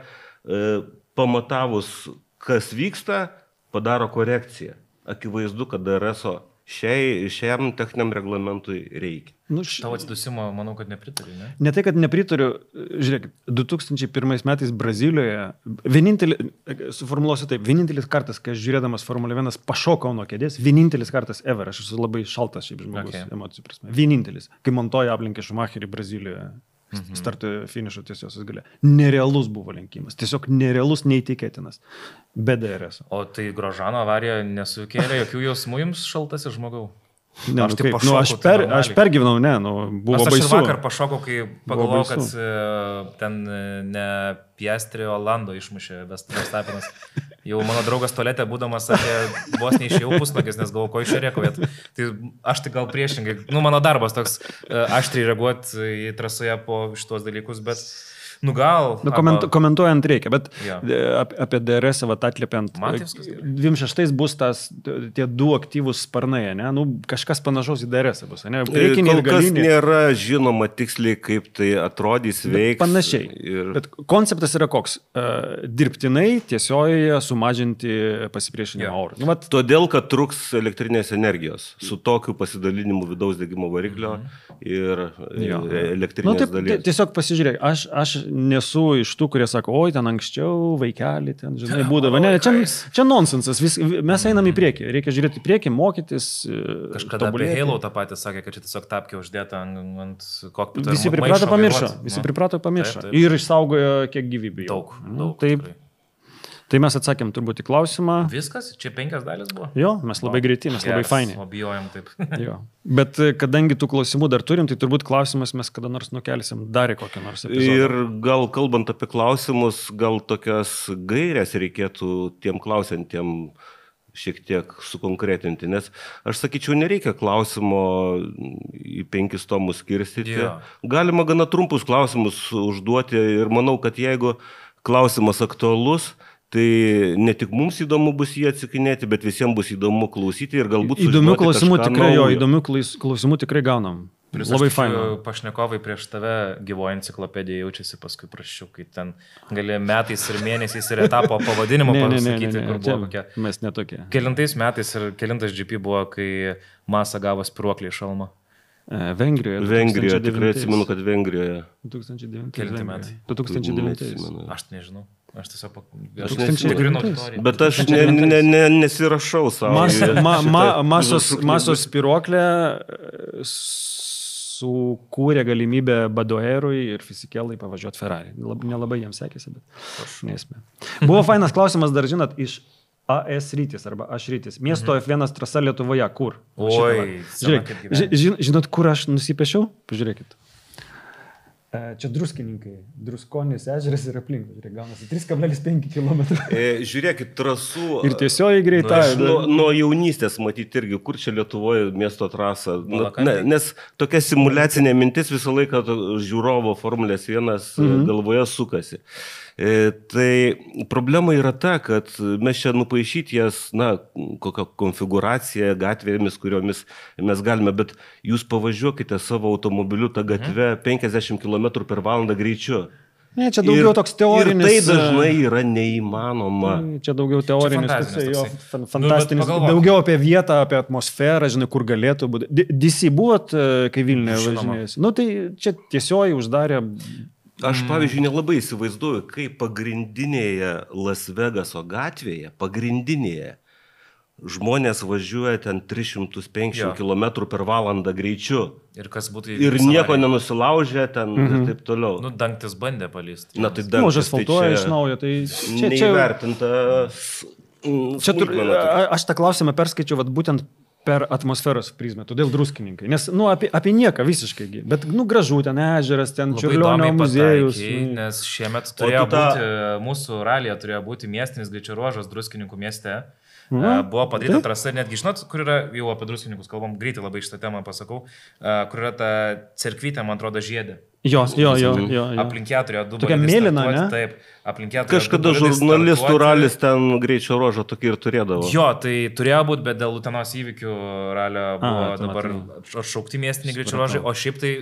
pamatavus, kas vyksta, padaro korekciją. Akivaizdu, kad DRS-o šiam techniniam reglamentui reikia. Tavo atsidusimo, manau, kad nepritariu, ne? Ne tai, kad nepritariu. Žiūrėk, 2001 metais Brazilijoje, suformuluosiu taip, vienintelis kartas, kai aš žiūrėdamas Formulę 1 pašokau nuo kėdės, vienintelis kartas ever, aš esu labai šaltas šiaip žmogus, emocijų prasme. Vienintelis, kai Montoya aplenkė Schumacherį Brazilijoje. Starto finišo tiesiosios gale. Nerealus buvo lenkimas. Tiesiog nerealus, neįtikėtinas. Be DRS. O tai Grožano avarija nesukėlė jokių jausmų jums šaltasis žmogau? Ne, aš pergyvenau, buvo baisu. Aš vakar pašokau, kai pagalvojau, kad ten ne Piastri, o Lando išmušė Verstappenas. Jau mano draugas tualete būdamas sakė, vos neišėjau pusnakis, nes galvoju, ko išrėkau. Tai aš tai gal priešingai, mano darbas toks aštriai reaguoti į trasoje po šitos dalykus, bet gal... Komentuojant reikia, bet apie DRS atliepiant, 26 bus tie 2 aktyvūs sparnai, ne? Kažkas panašaus į DRS bus, ne? Kol kas nėra žinoma tiksliai, kaip tai atrodys, veiks. Panašiai. Bet konceptas yra koks? Dirbtinai tiesiojoje sumažinti pasipriešinimą orui. Todėl, kad truks elektrinės energijos su tokiu pasidalinimu vidaus degimo variklio ir elektrinės dalies. Tiesiog pasižiūrėk, aš nesu iš tų, kurie sako, oi, ten anksčiau, vaikelį, ten, žinai, būdavo. Ne, čia nonsensas, mes einam į priekį, reikia žiūrėti į priekį, mokytis. Kažkada apie Halo tą patį sakė, kad čia tiesiog tapkė uždėta ant kokpito. Visi priprato pamiršo. Ir išsaugojo kiek gyvybių. Daug. Taip. Tai mes atsakėm turbūt į klausimą. Viskas? Čia 5 dalis buvo? Jo, mes labai greiti, mes labai faini. O bijojam taip. Jo. Bet kadangi tų klausimų dar turim, tai turbūt klausimas mes kada nors nukelsim dar į kokią nors epizodą. Ir gal kalbant apie klausimus, gal tokias gairias reikėtų tiem klausantiem šiek tiek sukonkretinti, nes aš sakyčiau, nereikia klausimo į 5 tomus skirstyti. Galima gana trumpus klausimus užduoti ir manau, kad jeigu klausimas aktualus, Tai ne tik mums įdomu bus jį atsikinėti, bet visiems bus įdomu klausyti ir galbūt įdomių klausimų kažką tikrai, naujo. įdomių klausimų tikrai gaunam. Labai faina. Pašnekovai prieš tave gyvoji enciklopedija jaučiasi paskui praščiau, kai ten gali metais ir mėnesiais ir etapo pavadinimą pasakyti, kur buvo kokia. Mes netokie. Kelintais metais ir kelintas GP buvo, kai Masa gavo spiruoklį iš šalmo. Vengrijoje, tikrai atsimenu, kad Vengrijoje. 2009. Kelinti metai. 2009. Aš nežinau. Aš tiesiog tikrinau auditoriją. Bet aš nesirašau savo. Masos spiruoklė sukūrė galimybę Badoerui ir Fisikelai pavažiuoti Ferrari. Nelabai jiems sekėsi, bet nesmė. Buvo fainas klausimas, dar žinot, iš AS rytis arba aš rytis. Miesto F1 trasa Lietuvoje. Kur? Oi, žinot, kur aš nusipiešiau? Pažiūrėkit. Čia druskininkai, Druskonis ežeras ir aplink, gaunasi 3,5 km. Žiūrėkit, trasų. Ir tiesiogiai greitai. Nuo jaunystės matyti irgi, kur čia Lietuvoje miesto trasa. Nes tokia simulacinė mintis visą laiką žiūrovo Formulės 1 galvoje sukasi. Tai problema yra ta, kad mes čia nupaišyti jas, kokią konfiguraciją gatvėmis, kuriomis mes galime, bet jūs pavažiuokite savo automobiliu tą gatvę 50 km/h greičiu. Ne, čia daugiau toks teorinis. Ir tai dažnai yra neįmanoma. Čia daugiau teorinis, fantastinis. Daugiau apie vietą, apie atmosferą, žinai, kur galėtų būti. DC buvot, kai Vilniuje važinėjasi? Tai čia tiesiogiai uždarė. Aš, pavyzdžiui, nelabai įsivaizduoju, kaip pagrindinėje Las Vegaso gatvėje, žmonės važiuoja ten 350 km/h greičiu. Ir kas būtų ir nieko nenusilaužė ten ir taip toliau. Dangtis bandė palysti. Na, tai dangtis asfaltuoja iš naujo. Tai neįvertinta. Aš tą klausimą perskaičiau būtent per atmosferos prizmę, todėl druskininkai. Nes, apie nieką visiškai. Bet, gražu, ten ežeras, ten Čiurlionio muziejus. Nes šiemet turėjo būti, mūsų ralyje turėjo būti miestinis greičio ruožas Druskininkų mieste. Buvo padaryta trasa, netgi žinot, kur yra, jau apie druskininkus kalbam, greitai labai šitą temą pasakau, kur yra ta cerkvytė, man atrodo, žiedė. Jo. Aplink ją turėjo du tokia mėlyna, ne? Taip, aplink ją turėjo kažkada žurnalistų ralis ten greičio ruožą tokį ir turėdavo. Jo, tai turėjo būti, bet dėl Utenos įvykių ralio buvo dabar atšaukti miestiniai greičio ruožai, o šiaip tai,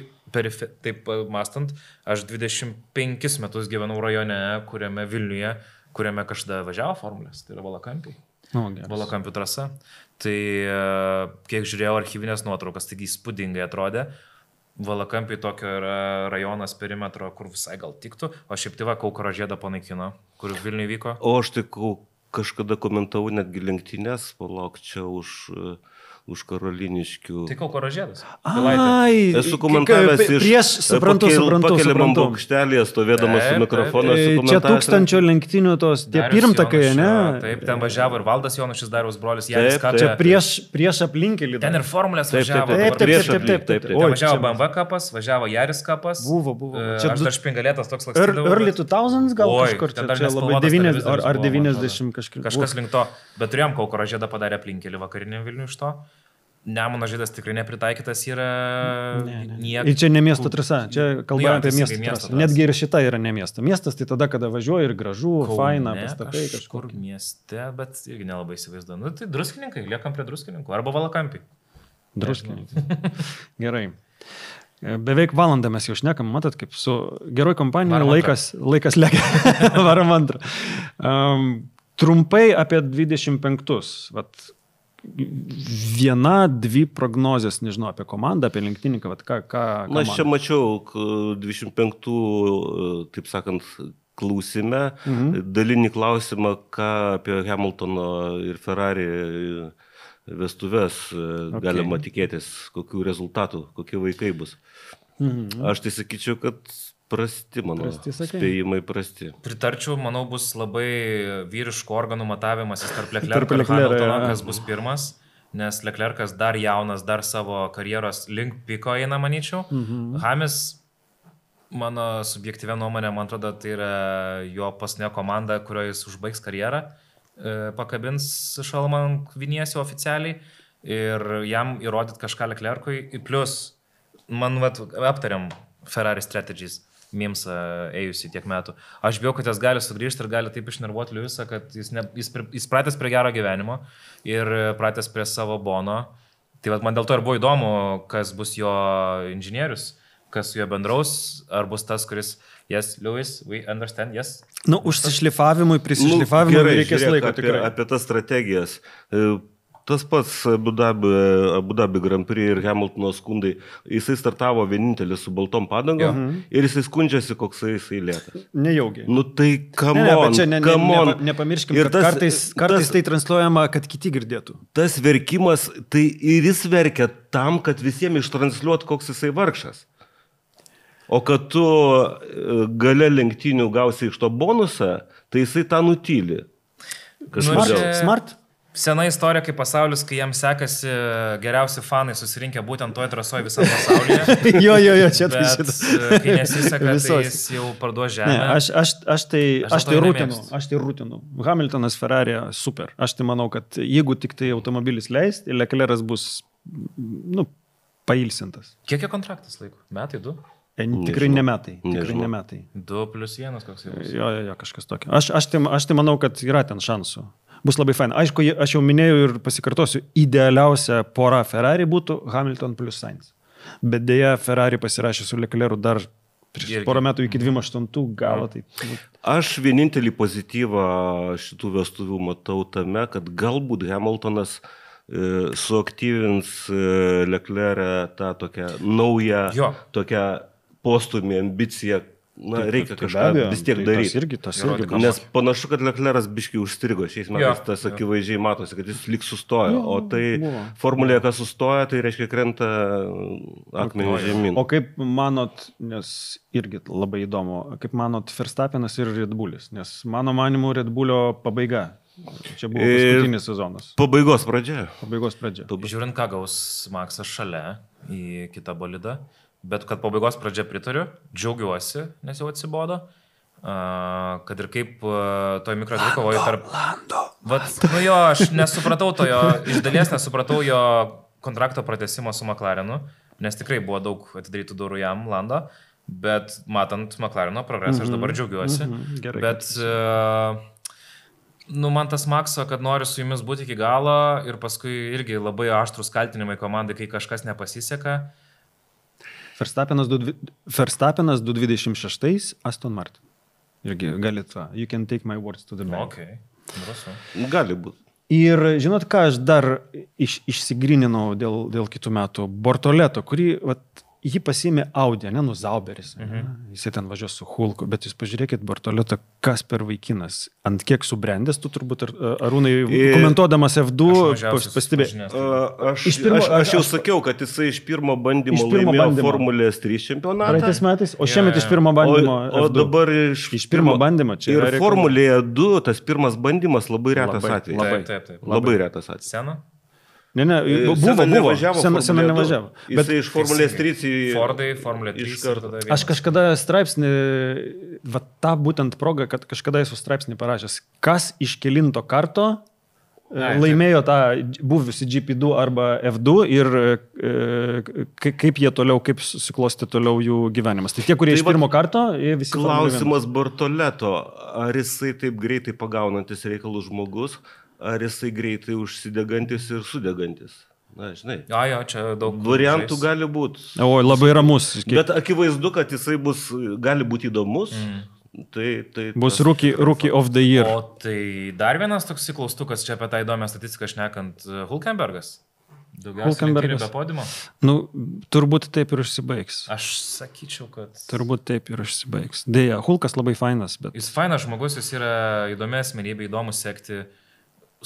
taip mąstant, aš 25 metus gyvenau rajone, kuriame Vilniuje, kuriame kažkada važiavo Formulės, tai yra Valakampiai. Valakampių trasa. Tai kiek žiūrėjau archyvinės nuotraukas, taigi įspūdingai atrodė. Valakampiai tokio yra rajonas perimetro, kur visai gal tiktų, o šiaip tai Kaukaro žiedą panaikino, kur Vilniuje vyko. O aš tai kažkada komentavau netgi lenktynės, palauk čia už Karoliniškių. Tai Kaukaro žiedas. Esu komentavęs iš pakeliamam bokštelėje, stovėdamas su mikrofonu. Čia 1000 lenktynių tos, tie pirmtakai, ne? Taip, ten važiavo ir Valdas Jonušis, Dariaus brolis, Janis Kačia. Čia prieš aplinkelį. Ten ir Formulės važiavo. Taip. Ten važiavo BMW kapas, važiavo Jaris kapas. Buvo. Aš dar špingalėtas toks lakstydavau. Early 2000s gal kažkur, čia labai 90 kažkur. Kažkas link to, bet turėjom Kaukaro žiedą padarę aplinkelį vakariniam Vilniui iš to. Nemuno žiedas tikrai nepritaikytas yra Ir čia ne miesto trasa, čia kalbame apie miesto trasą. Netgi ir šita yra ne miesto. Miestas tai tada, kada važiuoji ir gražu, faina, pastatai kažkur mieste, bet irgi nelabai įsivaizduoju. Tai druskininkai, liekam prie druskininkų. Arba Valakampiai. Druskininkai. Gerai. Beveik valandą mes jau šnekam, matot, kaip su geroj kompanija laikas lekia. Varam antrą. Trumpai apie 25. Viena, dvi prognozės, nežinau, apie komandą, apie lenktynininką, ką Na, aš čia mačiau 25, taip sakant, klausime, dalinį klausimą, ką apie Hamiltono ir Ferrari vestuvės galima tikėtis, kokių rezultatų, kokie vaikai bus. Aš tai sakyčiau, kad prasti, manau. Spėjimai prasti. Pritarčiau, manau, bus labai vyriškų organų matavimasis tarp Leclerc ir Hamiltono, kas bus pirmas, nes Leclercas dar jaunas, dar savo karjeros link piko eina, manyčiau. Hamis, mano subjektyvia nuomonė, man atrodo, tai yra jo paskutinė komanda, kurioje jis užbaigs karjerą, pakabins šalmą Viniesio oficialiai ir jam įrodyti kažką Leclercui. Plus, man aptariam Ferrari strategies. mimsą ėjusi tiek metų. Aš bijau, kad jis gali sugrįžti ir gali taip išnervuoti Liujisą, kad jis pratęs prie gero gyvenimo ir pratęs prie savo Bono. Tai vat, man dėl to ir buvo įdomu, kas bus jo inžinierius, kas su juo bendraus, ar bus tas, kuris, yes, Lewis, we understand, yes. Nu, užsišlifavimui, prisišlifavimui reikės laiko tikrai. Apie tas strategijas. Tas pats Abu Dhabi Grand Prix ir Hamiltono skundai, jisai startavo vienintelis su baltom padangom ir jisai skundžiasi, koks jisai lėtas. Nejaugi. Nu tai come on. Nepamirškim, kad kartais tai transliuojama, kad kiti girdėtų. Tas verkimas, tai ir jis verkia tam, kad visiems ištransliuot, koks jisai vargšas. O kad tu gale lenktynių gausi iš to bonusą, tai jisai tą nutyli. Smart? Sena istorija, kaip pasaulis, kai jam sekasi geriausi fanai susirinkę būtent toje trasoje visame pasaulyje. jo, čia tai šitas. Kai nesiseka, tai jis jau parduos žemę. Ne, aš tai rūtinu. Hamiltonas, Ferrari, super. Aš tai manau, kad jeigu tik tai automobilis leis, Leclerc'as bus, pailsintas. Kiek jo kontraktas laiko? Metai, 2? Tikrai ne metai. 2+1 koks jau bus. Jo, kažkas tokio. Aš tai manau, kad yra ten šansų. Bus labai fain. Aišku, aš jau minėjau ir pasikartosiu, idealiausia pora Ferrari būtų Hamilton plus Sainz. Bet dėja, Ferrari pasirašė su Leclercu dar prieš porą metų iki 28 galo. Tai... Aš vienintelį pozityvą šitų vestuvių matau tame, kad galbūt Hamiltonas suaktyvins Leclerc'ą tą tokią naują, tokią postumį, ambiciją. Reikia kažką vis tiek daryti. Tas irgi. Nes panašu, kad Leclerc'as biškai užstrigo. Šiais metais tas akivaizdžiai matosi, kad jis lyg sustojo. O tai formulėje, kas sustoja, tai reiškia krenta akmenį žemyn. O kaip manot, nes irgi labai įdomu, kaip manot Verstappenas ir Red Bullis? Nes mano manimu Red Bullio pabaiga. Čia buvo paskutinis sezonas. Pabaigos pradžia. Žiūrint, ką gaus Maksas šalia į kitą bolidą. Bet kad pabaigos pradžia pritariu, džiaugiuosi, nes jau atsibodo, kad ir kaip toj mikrodvikovoje tarp... Aš nesupratau iš dalies nesupratau jo kontrakto pratęsimo su McLarenu, nes tikrai buvo daug atidarytų durų jam Lando, bet matant McLareno progresą, aš dabar džiaugiuosi. Bet man tas Makso, kad nori su jumis būti iki galo ir paskui irgi labai aštrus kaltinimai komandai, kai kažkas nepasiseka. Verstappenas 226, Aston Martin. Irgi galit, you can take my words to the bank. Okay. Gali būti. Ir žinot, ką aš dar išsigryninau dėl kitų metų? Bortoleto, kurį jį pasiėmė Audi, Zauberis. Jisai ten važiuos su Hulku, bet jūs pažiūrėkit Bortoleto, kas per vaikinas. Ant kiek subrendęs, tu turbūt Arūnai komentuodamas F2 pastebėjai. Aš jau sakiau, kad jisai iš pirmo bandymo laimėjo Formulės 3 čempionatą. Praeitais metais, o šiemet iš pirmo bandymo F2. O dabar iš pirmo bandymo čia. Ir Formulėje 2 tas pirmas bandymas labai retas atvejis. Taip. Labai retas atvejis. Sena? Ne, buvo. Sena nevažiavo. Bet iš Formulės 3 į Fordai, Formulė 3. Aš kažkada straipsnį, tą būtent progą, kad kažkada esu straipsnį parašęs, kas iš kelinto karto laimėjo tą buvusi GP2 arba F2 ir kaip jie toliau, kaip susiklosti toliau jų gyvenimas. Tai tie, kurie iš pirmo karto, jie visi... Klausimas Bortoleto, ar jisai taip greitai pagaunantis reikalų žmogus, ar jisai greitai užsidegantis ir sudegantis. Na, žinai. Čia daug variantų gali būti. O, labai ramus. Bet akivaizdu, kad jisai gali būti įdomus. Tai bus rookie of the year. O tai dar vienas toks klaustukas čia apie tą įdomią statistiką šnekant. Hulkenbergas. Daugiausiai lenktynių be podimo. Turbūt taip ir užsibaigs. Aš sakyčiau, kad... Turbūt taip ir užsibaigs. Deja, Hulkas labai fainas, bet... Jis fainas žmogus, jis yra įdomi asmenybė, įdomu sekti.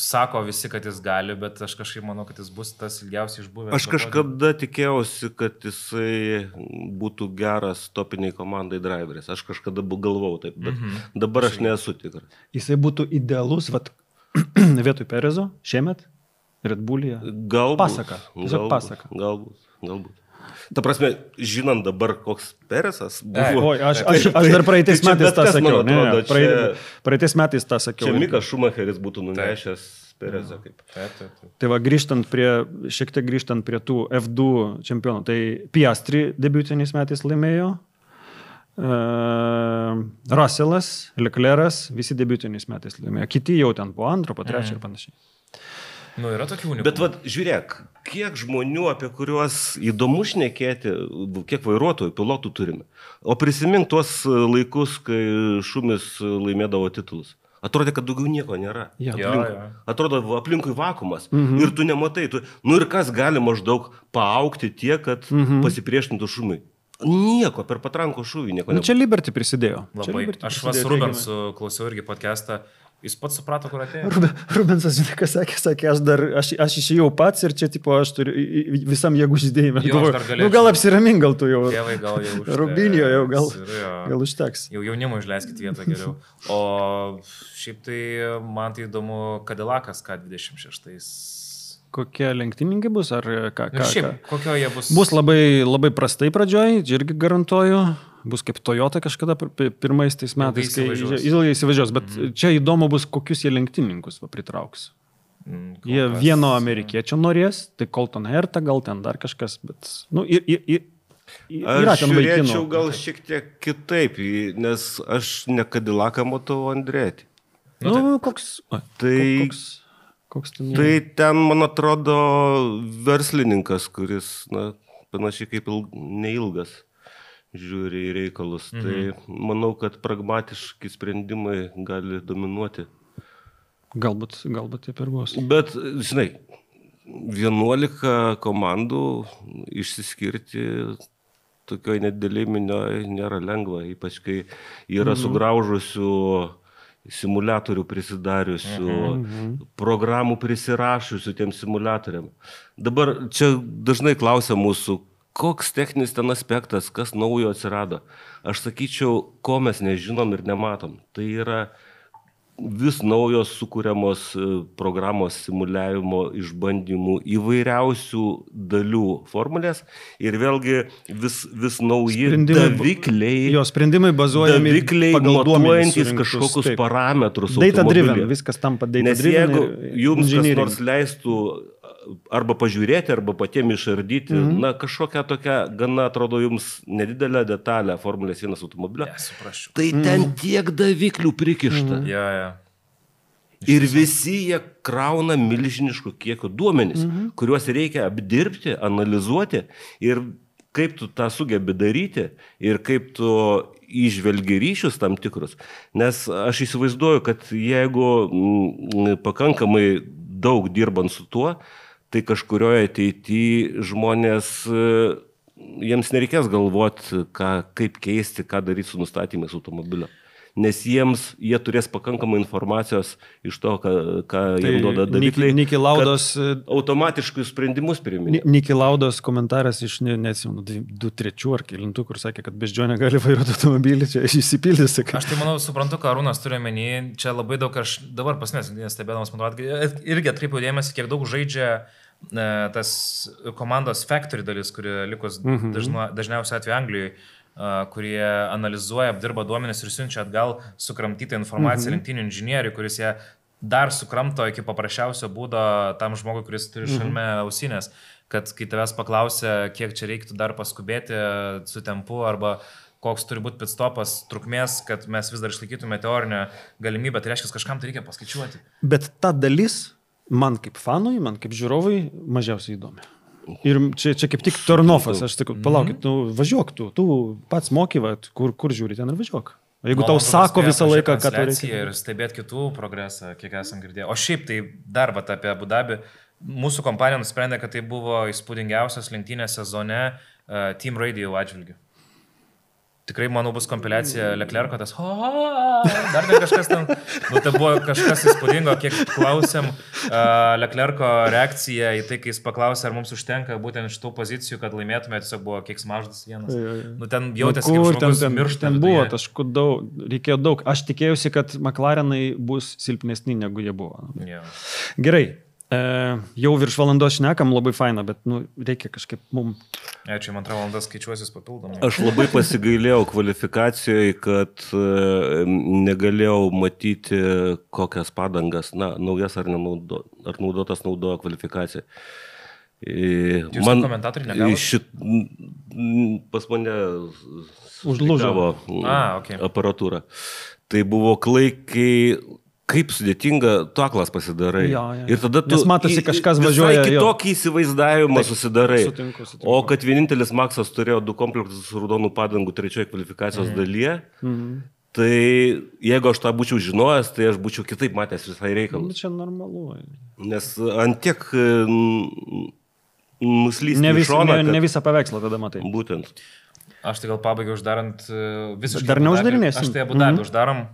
Sako visi, kad jis gali, bet aš kažkaip manau, kad jis bus tas ilgiausiai išbuvęs. Aš kažkada tikėjausi, kad jisai būtų geras topiniai komandai driveris. Aš kažkada galvau taip, bet dabar aš nesu tikras. Jisai būtų idealus, vietoj Perezo, šiemet, Red Bullyje. Pasaka. Galbūt. Ta prasme, žinant dabar, koks Peresas buvo... Aš dar praeitais metais tą sakiau. Praeitais metais tą sakiau. Čia Mikas Schumacheris būtų nunešęs Peresą kaip. Tai šiek tiek grįžtant prie tų F2 čempionų. Tai Piastri debiutiniais metais laimėjo Russellas, Leclerc'as, visi debiutiniais metais laimėjo. Kiti jau ten po antro, po trečio ir panašiai. Nu, yra tokių unikų. Bet vat, žiūrėk, kiek žmonių, apie kuriuos įdomu šnekėti, kiek vairuotojų, pilotų turime. O prisimink tuos laikus, kai Šumis laimėdavo titulus. Atrodė, kad daugiau nieko nėra. Ja. Atrodo, aplinkui vakumas. Ir tu nematai. Ir kas gali maždaug paaukti tiek, kad pasipriešintų Šumai? Nieko, per patrankų šūvį nieko nebuvo. Čia Liberty prisidėjo. Labai. Aš vas Rubensu klausiau irgi podcastą. Jis pats suprato, kur atėjo. Rubensas, žinai, ką sakė, aš išėjau pats ir čia, tipo, aš turiu visam jėgų žydėjimą. Gal apsiramink, gal tu jau. Tėvai gal jau užteks. Rubinio jau gal užteks. Jau jaunimo išleiskit vietą geriau. O šiaip tai man tai įdomu Cadillac'as K26. Kokie lenktyninkai bus, ar ką? Šiaip, kokio jie bus? Bus labai, labai prastai pradžioj, irgi garantuoju. Bus kaip Toyota kažkada pirmais tais metais, kai ilgai įsivažiuos. Bet čia įdomu bus, kokius jie lenktyninkus pritrauks. Jie vieno amerikiečio norės, tai Colton Herta, gal ten dar kažkas, bet... Nu, yra ten vaikinų. Aš žiūrėčiau gal šiek tiek kitaip, nes aš ne Cadillac'ą matau Andretti. Nu, koks... Tai ten, man atrodo, verslininkas, kuris, panašiai kaip neilgas, žiūri į reikalus. Tai manau, kad pragmatiški sprendimai gali dominuoti. Galbūt taip ir bus. Bet, žinai, 11 komandų išsiskirti tokioj nedėlėj minioje nėra lengva, ypač kai yra sugraužusių simuliatorių prisidariusių, programų prisirašusių tiem simuliatoriam. Dabar čia dažnai klausia mūsų, koks techninis ten aspektas, kas naujo atsirado. Aš sakyčiau, ko mes nežinom ir nematom. Tai yra vis naujos sukūriamos programos simuliavimo išbandymų įvairiausių dalių formulės ir vėlgi vis nauji davikliai. Jo sprendimai bazuojami matuojantis kažkokius parametrus. Data driven, viskas tampa data driven. Nes jeigu jums kas nors leistų arba pažiūrėti, arba patiem išardyti, kažkokią tokią, gana atrodo jums nedidelę detalę Formulės 1 automobilio, tai ten tiek daviklių prikišta. Ir visi jie krauna milžiniškų kiekio duomenis, kuriuos reikia apdirbti, analizuoti ir kaip tu tą sugebi daryti ir kaip tu įžvelgi ryšius tam tikrus. Nes aš įsivaizduoju, kad jeigu pakankamai daug dirbant su tuo, tai kažkurioje ateityje žmonės, jiems nereikės galvoti, kaip keisti, ką daryti su nustatymais automobilio. Nes jie turės pakankamai informacijos iš to, ką jiems duoda davikliai, kad automatiškai sprendimus priiminė. Niki Laudos komentaras iš, neatsimenu, 2-3 ar kelintų, kur sakė, kad beždžionė gali vairuoti automobilį, čia išsipildys. Aš tai manau, suprantu, ką Arūnas turi omeny, čia labai daug, aš dabar pasmės, stebėdamas, man atrodo, irgi atkreipiau dėmesį, kiek daug žaidžia tas komandos factory dalis, kuri likus dažniausiai atveju Anglijoje, kurie analizuoja, apdirba duomenis ir siunčia atgal sukramtytą informaciją lenktynių inžinieriui, kuris ją dar sukramto iki paprasčiausio būdo tam žmogui, kuris turi šalme ausinės, kad kai tavęs paklausia, kiek čia reiktų dar paskubėti su tempu arba koks turi būti pitstopas trukmės, kad mes vis dar išlaikytume teorinę galimybę, tai reiškia, kažkam tai reikia paskaičiuoti. Bet ta dalis man kaip fanui, man kaip žiūrovui mažiausiai įdomi. Ir čia kaip tik turn-offas, aš sakau, palaukit, važiuok tu pats mokyvat, kur žiūri ten ir važiuok. Jeigu tau sako visą laiką, kad tai reikia. Ir stebėti kitų progresą, kiek esam girdėję. O šiaip tai dar apie Abu Dabį, mūsų kompanija nusprendė, kad tai buvo įspūdingiausias lenktynės sezone Team Radio atžvilgiu. Tikrai, manau, bus kompiliacija Leclerc'o, tas dar kažkas ten, tai buvo kažkas įspūdingo, kiek klausėm Leclerc'o reakciją į tai, kai jis paklausė, ar mums užtenka būtent šitų pozicijų, kad laimėtume, tiesiog buvo kiek smaždas vienas. Ten jautėsi, kaip žmogus miršta. Ten buvo taškų daug, reikėjo daug. Aš tikėjausi, kad McLarenai bus silpnesni, negu jie buvo. Gerai. Jau virš valandos šnekam, labai faina, bet reikia kažkaip mums... Ačiū, man 2 valandas skaičiuosis papildomai. Aš labai pasigailėjau kvalifikacijoje, kad negalėjau matyti, kokias padangas, naujas ar naudotas naudojo kvalifikaciją. Jūs komentatoriai negavo? Pas mane užlūžavo aparatūra. Tai buvo klaikiai, kaip sudėtinga, tu aklas pasidarai. Ir tada tu... Nes matosi, kažkas važiuoja. Visai kitokį įsivaizdavimą susidarai. Sutinku. O kad vienintelis Maksas turėjo 2 komplektus su raudonų padangų 3 kvalifikacijos dalyje, tai jeigu aš tą būčiau žinojęs, tai aš būčiau kitaip matęs visai reikalus. Čia normalu. Nes ant tiek nuslysti į šoną. Ne visą paveikslą tada matai. Būtent. Aš tai gal pabaigiau uždarant visiškai. Dar neuždarinėsim. Aš tai Abu Dabį uždarom.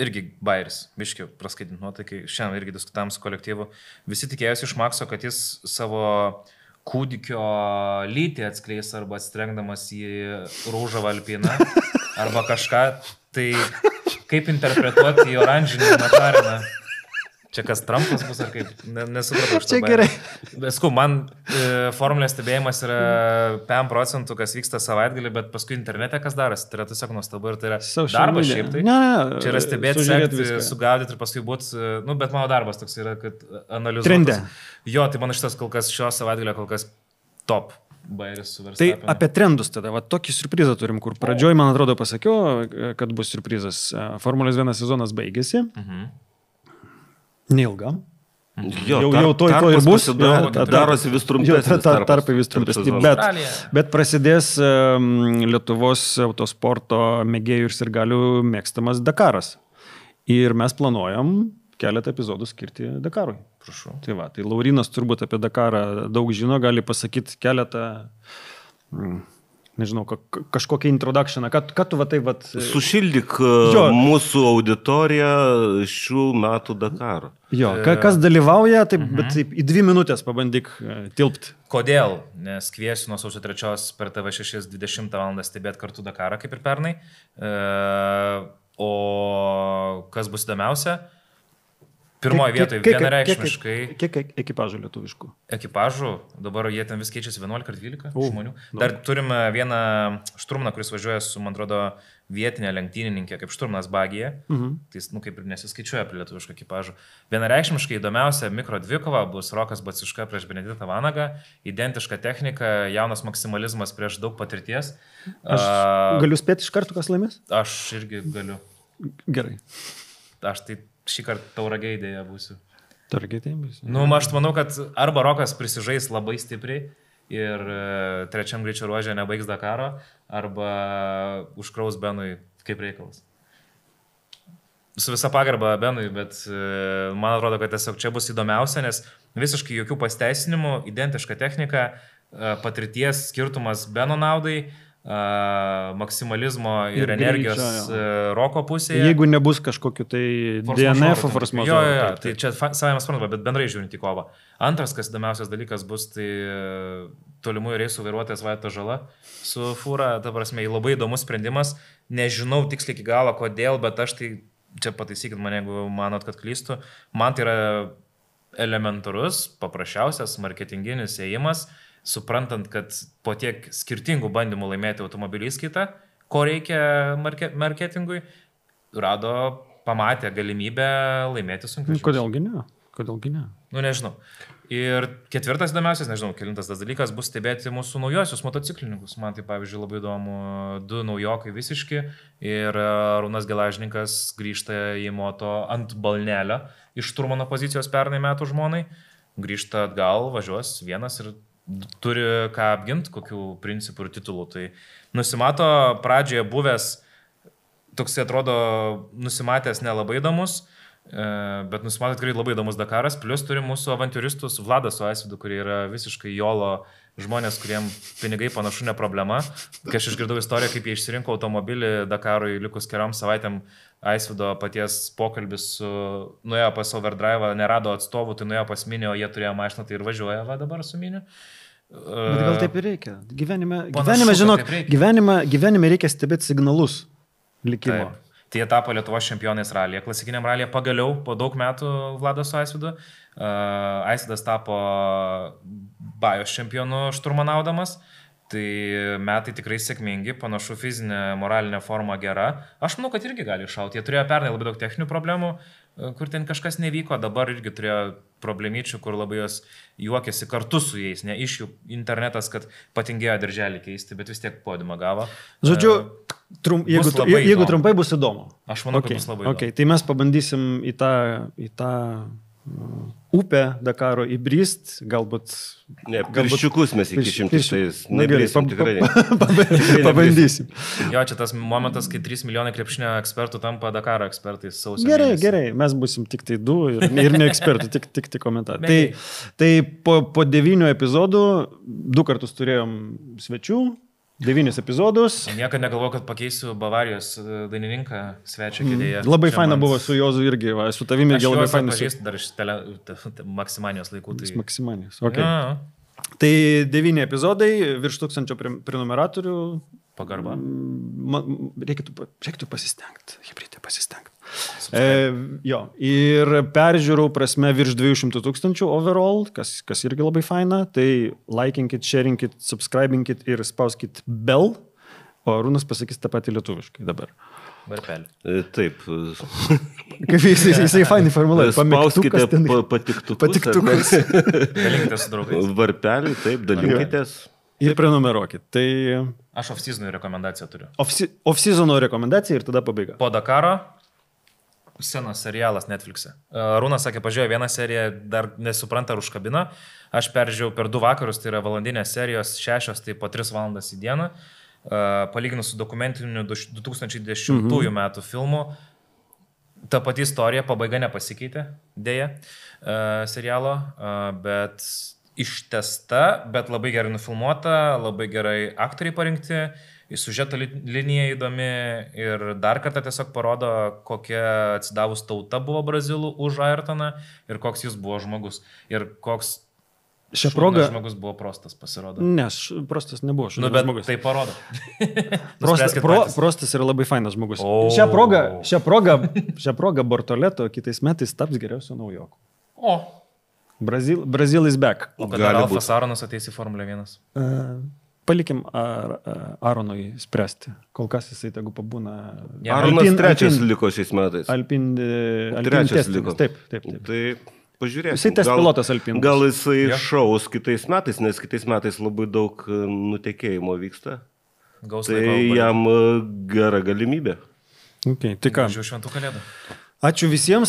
Irgi bairis, biškiu, praskaidint nuotaikai. Šiandien irgi diskutavom su kolektyvu. Visi tikėjosi iš Makso, kad jis savo kūdikio lytį atskleis arba atsirengdamas į rūžavą alpiną arba kažką. Tai kaip interpretuoti į oranžinį Makariną? Čia kas Trumpas bus ar kaip? Nesupratau šitą. Čia gerai. Besku, man formulės stebėjimas yra 5%, kas vyksta savaitgalį, bet paskui internete kas darosi. Tai yra tiesiog nuostabu ir tai yra darbas šiaip. Tai. Čia yra stebėti, sekti, sugaudyti ir paskui būti, bet mano darbas toks yra, kad analizuoti. Trendė. Jo, tai man šitas kol kas šio savaitgalio kol kas top. Bairis su Tai Verstappenu. apie trendus tada, tokį surprizą turim, kur pradžioj, man atrodo, pasakiau, kad bus surprizas. Formulės 1 sezonas baigėsi. Neilga. Jau to ir bus. Darosi vis trumpesnis. Tarpai vis trumpesnis. Bet prasidės Lietuvos autosporto mėgėjų ir sirgalių mėgstamas Dakaras. Ir mes planuojam keletą epizodų skirti Dakarui. Prašau. Tai Laurinas turbūt apie Dakarą daug žino, gali pasakyti keletą... Nežinau, kažkokią introductioną. Ką tu va tai... Sušildyk mūsų auditoriją šių metų Dakaro. Jo, kas dalyvauja, bet taip, į 2 minutės pabandyk tilpti. Kodėl? Nes kviesiu nuo sausio 3 per TV6 20 val. Stebėti kartu Dakarą, kaip ir pernai. O kas bus įdomiausia? Pirmoje vietoje vienareikšmiškai. Kiek ekipažų lietuviškų? Ekipažų, dabar jie ten vis keičiasi 11 ar 12 žmonių. Dar turime vieną šturmaną, kuris važiuoja su, man atrodo, vietinė lenktynininkė, kaip šturmanas Bagija. Tai jis, kaip ir nesiskaičiuoja prie lietuviškų ekipažų. Vienareikšmiškai įdomiausia mikro dvikova bus Rokas Baciuška prieš Beneditą Vanagą. Identiška technika, jaunas maksimalizmas prieš daug patirties. Aš galiu spėti iš karto, kas laimės? Aš irgi galiu. Gerai. Aš tai šį kartą Tauragėj dėja būsiu. Tauragėj būsiu. Aš manau, kad arba Rokas prisižais labai stipriai ir 3 greičio ruožė nebaigs Dakaro, arba užkraus Benui kaip reikalas. Su visa pagarba Benui, bet man atrodo, kad tiesiog čia bus įdomiausia, nes visiškai jokių pasteisinimų, identiška technika, patirties skirtumas Beno naudai, maksimalizmo ir energijos Roko pusėje. Jeigu nebus kažkokiu tai DNF force majeure. Tai čia savai mes suprantame, bet bendrai žiūrint į kovą. Antras, kas įdomiausias dalykas bus, tai tolimųjų reisų vairuotojas Vaito Žala su fūra. Ta prasme, labai įdomus sprendimas. Nežinau tiksliai iki galo kodėl, bet aš tai, čia pataisykit mane, jeigu manot, kad klystu. Man tai yra elementarus, paprasčiausias marketinginis ėjimas, suprantant, kad po tiek skirtingų bandymų laimėti automobilį įskaitą, ko reikia marketingui, pamatė galimybę laimėti sunkvežimius. Kodėlgi ne? Nežinau. Ir ketvirtas įdomiausias, nežinau, kelintas tas dalykas, bus stebėti mūsų naujosius motociklininkus. Man tai, pavyzdžiui, labai įdomu, 2 naujokai visiški ir Arūnas Gelažninkas grįžta į moto ant balnelio iš šturmano pozicijos pernai metų žmonai, grįžta atgal, važiuos vienas ir turi ką apginti, kokių principų ir titulų. Tai nusimato pradžioje buvęs, toks atrodo nusimatęs nelabai įdomus, bet nusimato tikrai labai įdomus Dakaras, plus turi mūsų avantūristus Vladą su Aisvidu, kurie yra visiškai jolo žmonės, kuriem pinigai panašu ne problema. Kai aš išgirdau istoriją, kaip jie išsirinko automobilį Dakarui likus keliom savaitėm, Aisvido paties pokalbis nuėjo pas Overdrive, nerado atstovų, tai nuėjo pas Minį, o jie turėjo mašiną, tai ir važiuoja dabar su Miniu. Bet gal taip ir reikia. Gyvenime reikia stebėti signalus likimo. Taip. Tai jie tapo Lietuvos čempionais ralyje, klasikiniam ralyje pagaliau po daug metų Vladas su Aisvidu. Aisvidas tapo Bajos čempionu šturmanaudamas. Tai metai tikrai sėkmingi, panašu fizinė, moralinė forma gera. Aš manau, kad irgi gali iššauti. Jie turėjo pernai labai daug techninių problemų. kur ten kažkas nevyko, dabar irgi turėjo problemyčių, kur labai jos juokėsi kartu su jais, ne iš jų internetas, kad patingėjo darželį keisti, bet vis tiek podiumą gavo. Žodžiu, jeigu trumpai bus įdomu. Aš manau, kad bus labai įdomu. Tai mes pabandysim į tą upę Dakaro įbrist, galbūt... Ne, pirščiukus mes įkišim, tai nebrėsim tikrai. Pabandysim. Jo, čia tas momentas, kai 3 milijonai krepšinio ekspertų tampa Dakaro ekspertais sausio mėnesį. Gerai, mes busim tik tai 2 ir ne ekspertų, tik komentarai. Tai po 9 epizodų 2 kartus turėjom svečių. 9 epizodus. Niekada negalvoju, kad pakeisiu Bavarijos dainininką svečią kėdėje. Labai faina buvo su Jozu irgi, su tavimi irgi labai faina. Aš pažįstu dar iš Maksimanijos laikų. Tai... Maksimanijos, ok. Ja. Tai 9 epizodai, virš 1000 prenumeratorių. Pagarba. Reikėtų pasistengti, hibridė pasistengti. Jo, ir peržiūrų prasme virš 200 000 overall, kas irgi labai faina, tai likinkit, sharingkit, subscribinkit ir spauskit bell, o Arūnas pasakys tą patį lietuviškai dabar. Varpelį. Taip. Kaip jisai fainai formuluoja. Spauskite patiktukus. Dalinkite su draugais. Varpelį, taip, dalinkitės. Ir prenumeruokit. Tai... Aš off-seasonų rekomendaciją turiu. Off-seasonų rekomendacija ir tada pabaiga. Po Dakaro senas serialas Netflix'e. Arūnas sakė, pažiūrėjo vieną seriją, dar nesupranta ar užkabina. Aš peržiūrėjau per 2 vakarus, tai yra valandinės serijos 6, tai po 3 valandas į dieną. Palyginus su dokumentiniu 2010 metų filmu. Ta pati istorija, pabaiga nepasikeitė, dėja, serialo, bet ištesta, bet labai gerai nufilmuota, labai gerai aktoriai parinkti, siužeto linija įdomi ir dar kartą tiesiog parodo, kokia atsidavus tauta buvo brazilų už Ayrtoną ir koks jis buvo žmogus. Ir koks žmogus buvo prostas, pasirodo. Ne, prostas nebuvo žmogus. Tai parodo. Prostas yra labai fainas žmogus. Šią progą Bortoleto kitais metais taps geriausiu naujoku. Brazil is back. O kada Ralfas Aronas ateis į Formulę 1? Palikim Aronui spręsti. Kol kas jisai tegu pabūna. Aronas trečias liko šiais metais. Trečias liko. Taip. Tai pažiūrėsim. Jisai test pilotas Alpin. Gal jisai šaus kitais metais, nes kitais metais labai daug nutekėjimo vyksta. Tai jam gera galimybė. Tai ką? Važiuoju šventų kalėdų. Ačiū visiems,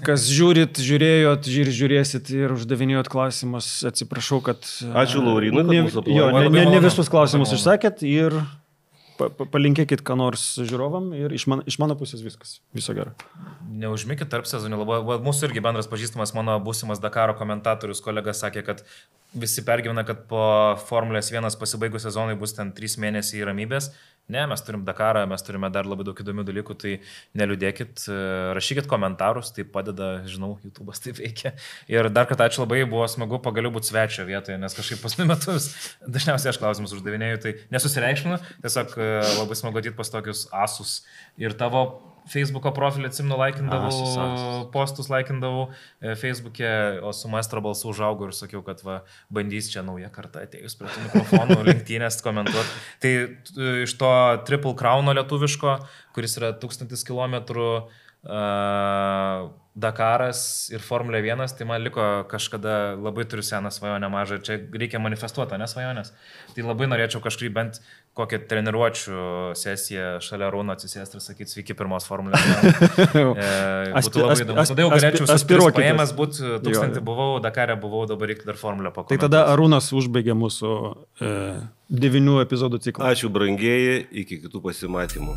kas žiūrit, žiūrėjot ir žiūrėsit ir uždavinėjot klausimus. Atsiprašau, kad... Ačiū Laurinui, kad mūsų aplankėt. Ne visus klausimus išsakėt ir palinkėkit ką nors žiūrovam ir iš mano pusės viskas. Viso gero. Neužmikit tarp sezonį. Mūsų irgi bendras pažįstamas, mano būsimas Dakaro komentatorius kolega sakė, kad visi pergyvena, kad po Formulės 1 pasibaigus sezonui bus ten 3 mėnesiai ramybės. Ne, mes turim Dakarą, mes turime dar labai daug įdomių dalykų, tai neliūdėkit, rašykit komentarus, tai padeda, žinau, YouTube'as taip veikia. Ir dar kartą ačiū labai, buvo smagu pagaliau būti svečio vietoje, nes kažkaip pasniu metus dažniausiai aš klausimus uždavinėju, tai nesusireikšminu, tiesiog labai smagu ateit pas tokius asus. Ir tavo Facebook'o profilį atsimenu, laikindavau, postus laikindavau Facebook'e, o su maestro balsu užaugau ir sakiau, kad bandys čia naują kartą atėjus prie tų mikrofonų, lenktynės komentuoti. Tai iš to Triple Crowno lietuviško, kuris yra 1000 kilometrų Dakaras ir Formulė 1, tai man liko kažkada, labai turiu seną svajonę mažą ir čia reikia manifestuoti, ne svajonės. Tai labai norėčiau kažkaip bent kokią treniruočių sesiją šalia Arūno atsisėsti ir sakyti, sveiki, pirmos Formulės 1. Būtų labai įdomu. Tada jau galėčiau su paėmęs būti 1000 buvau, Dakare buvau, dabar reikia dar Formulę pakomentuoti. Tai tada Arūnas užbaigė mūsų 9 epizodų ciklą. Ačiū brangieji, iki kitų pasimatymų.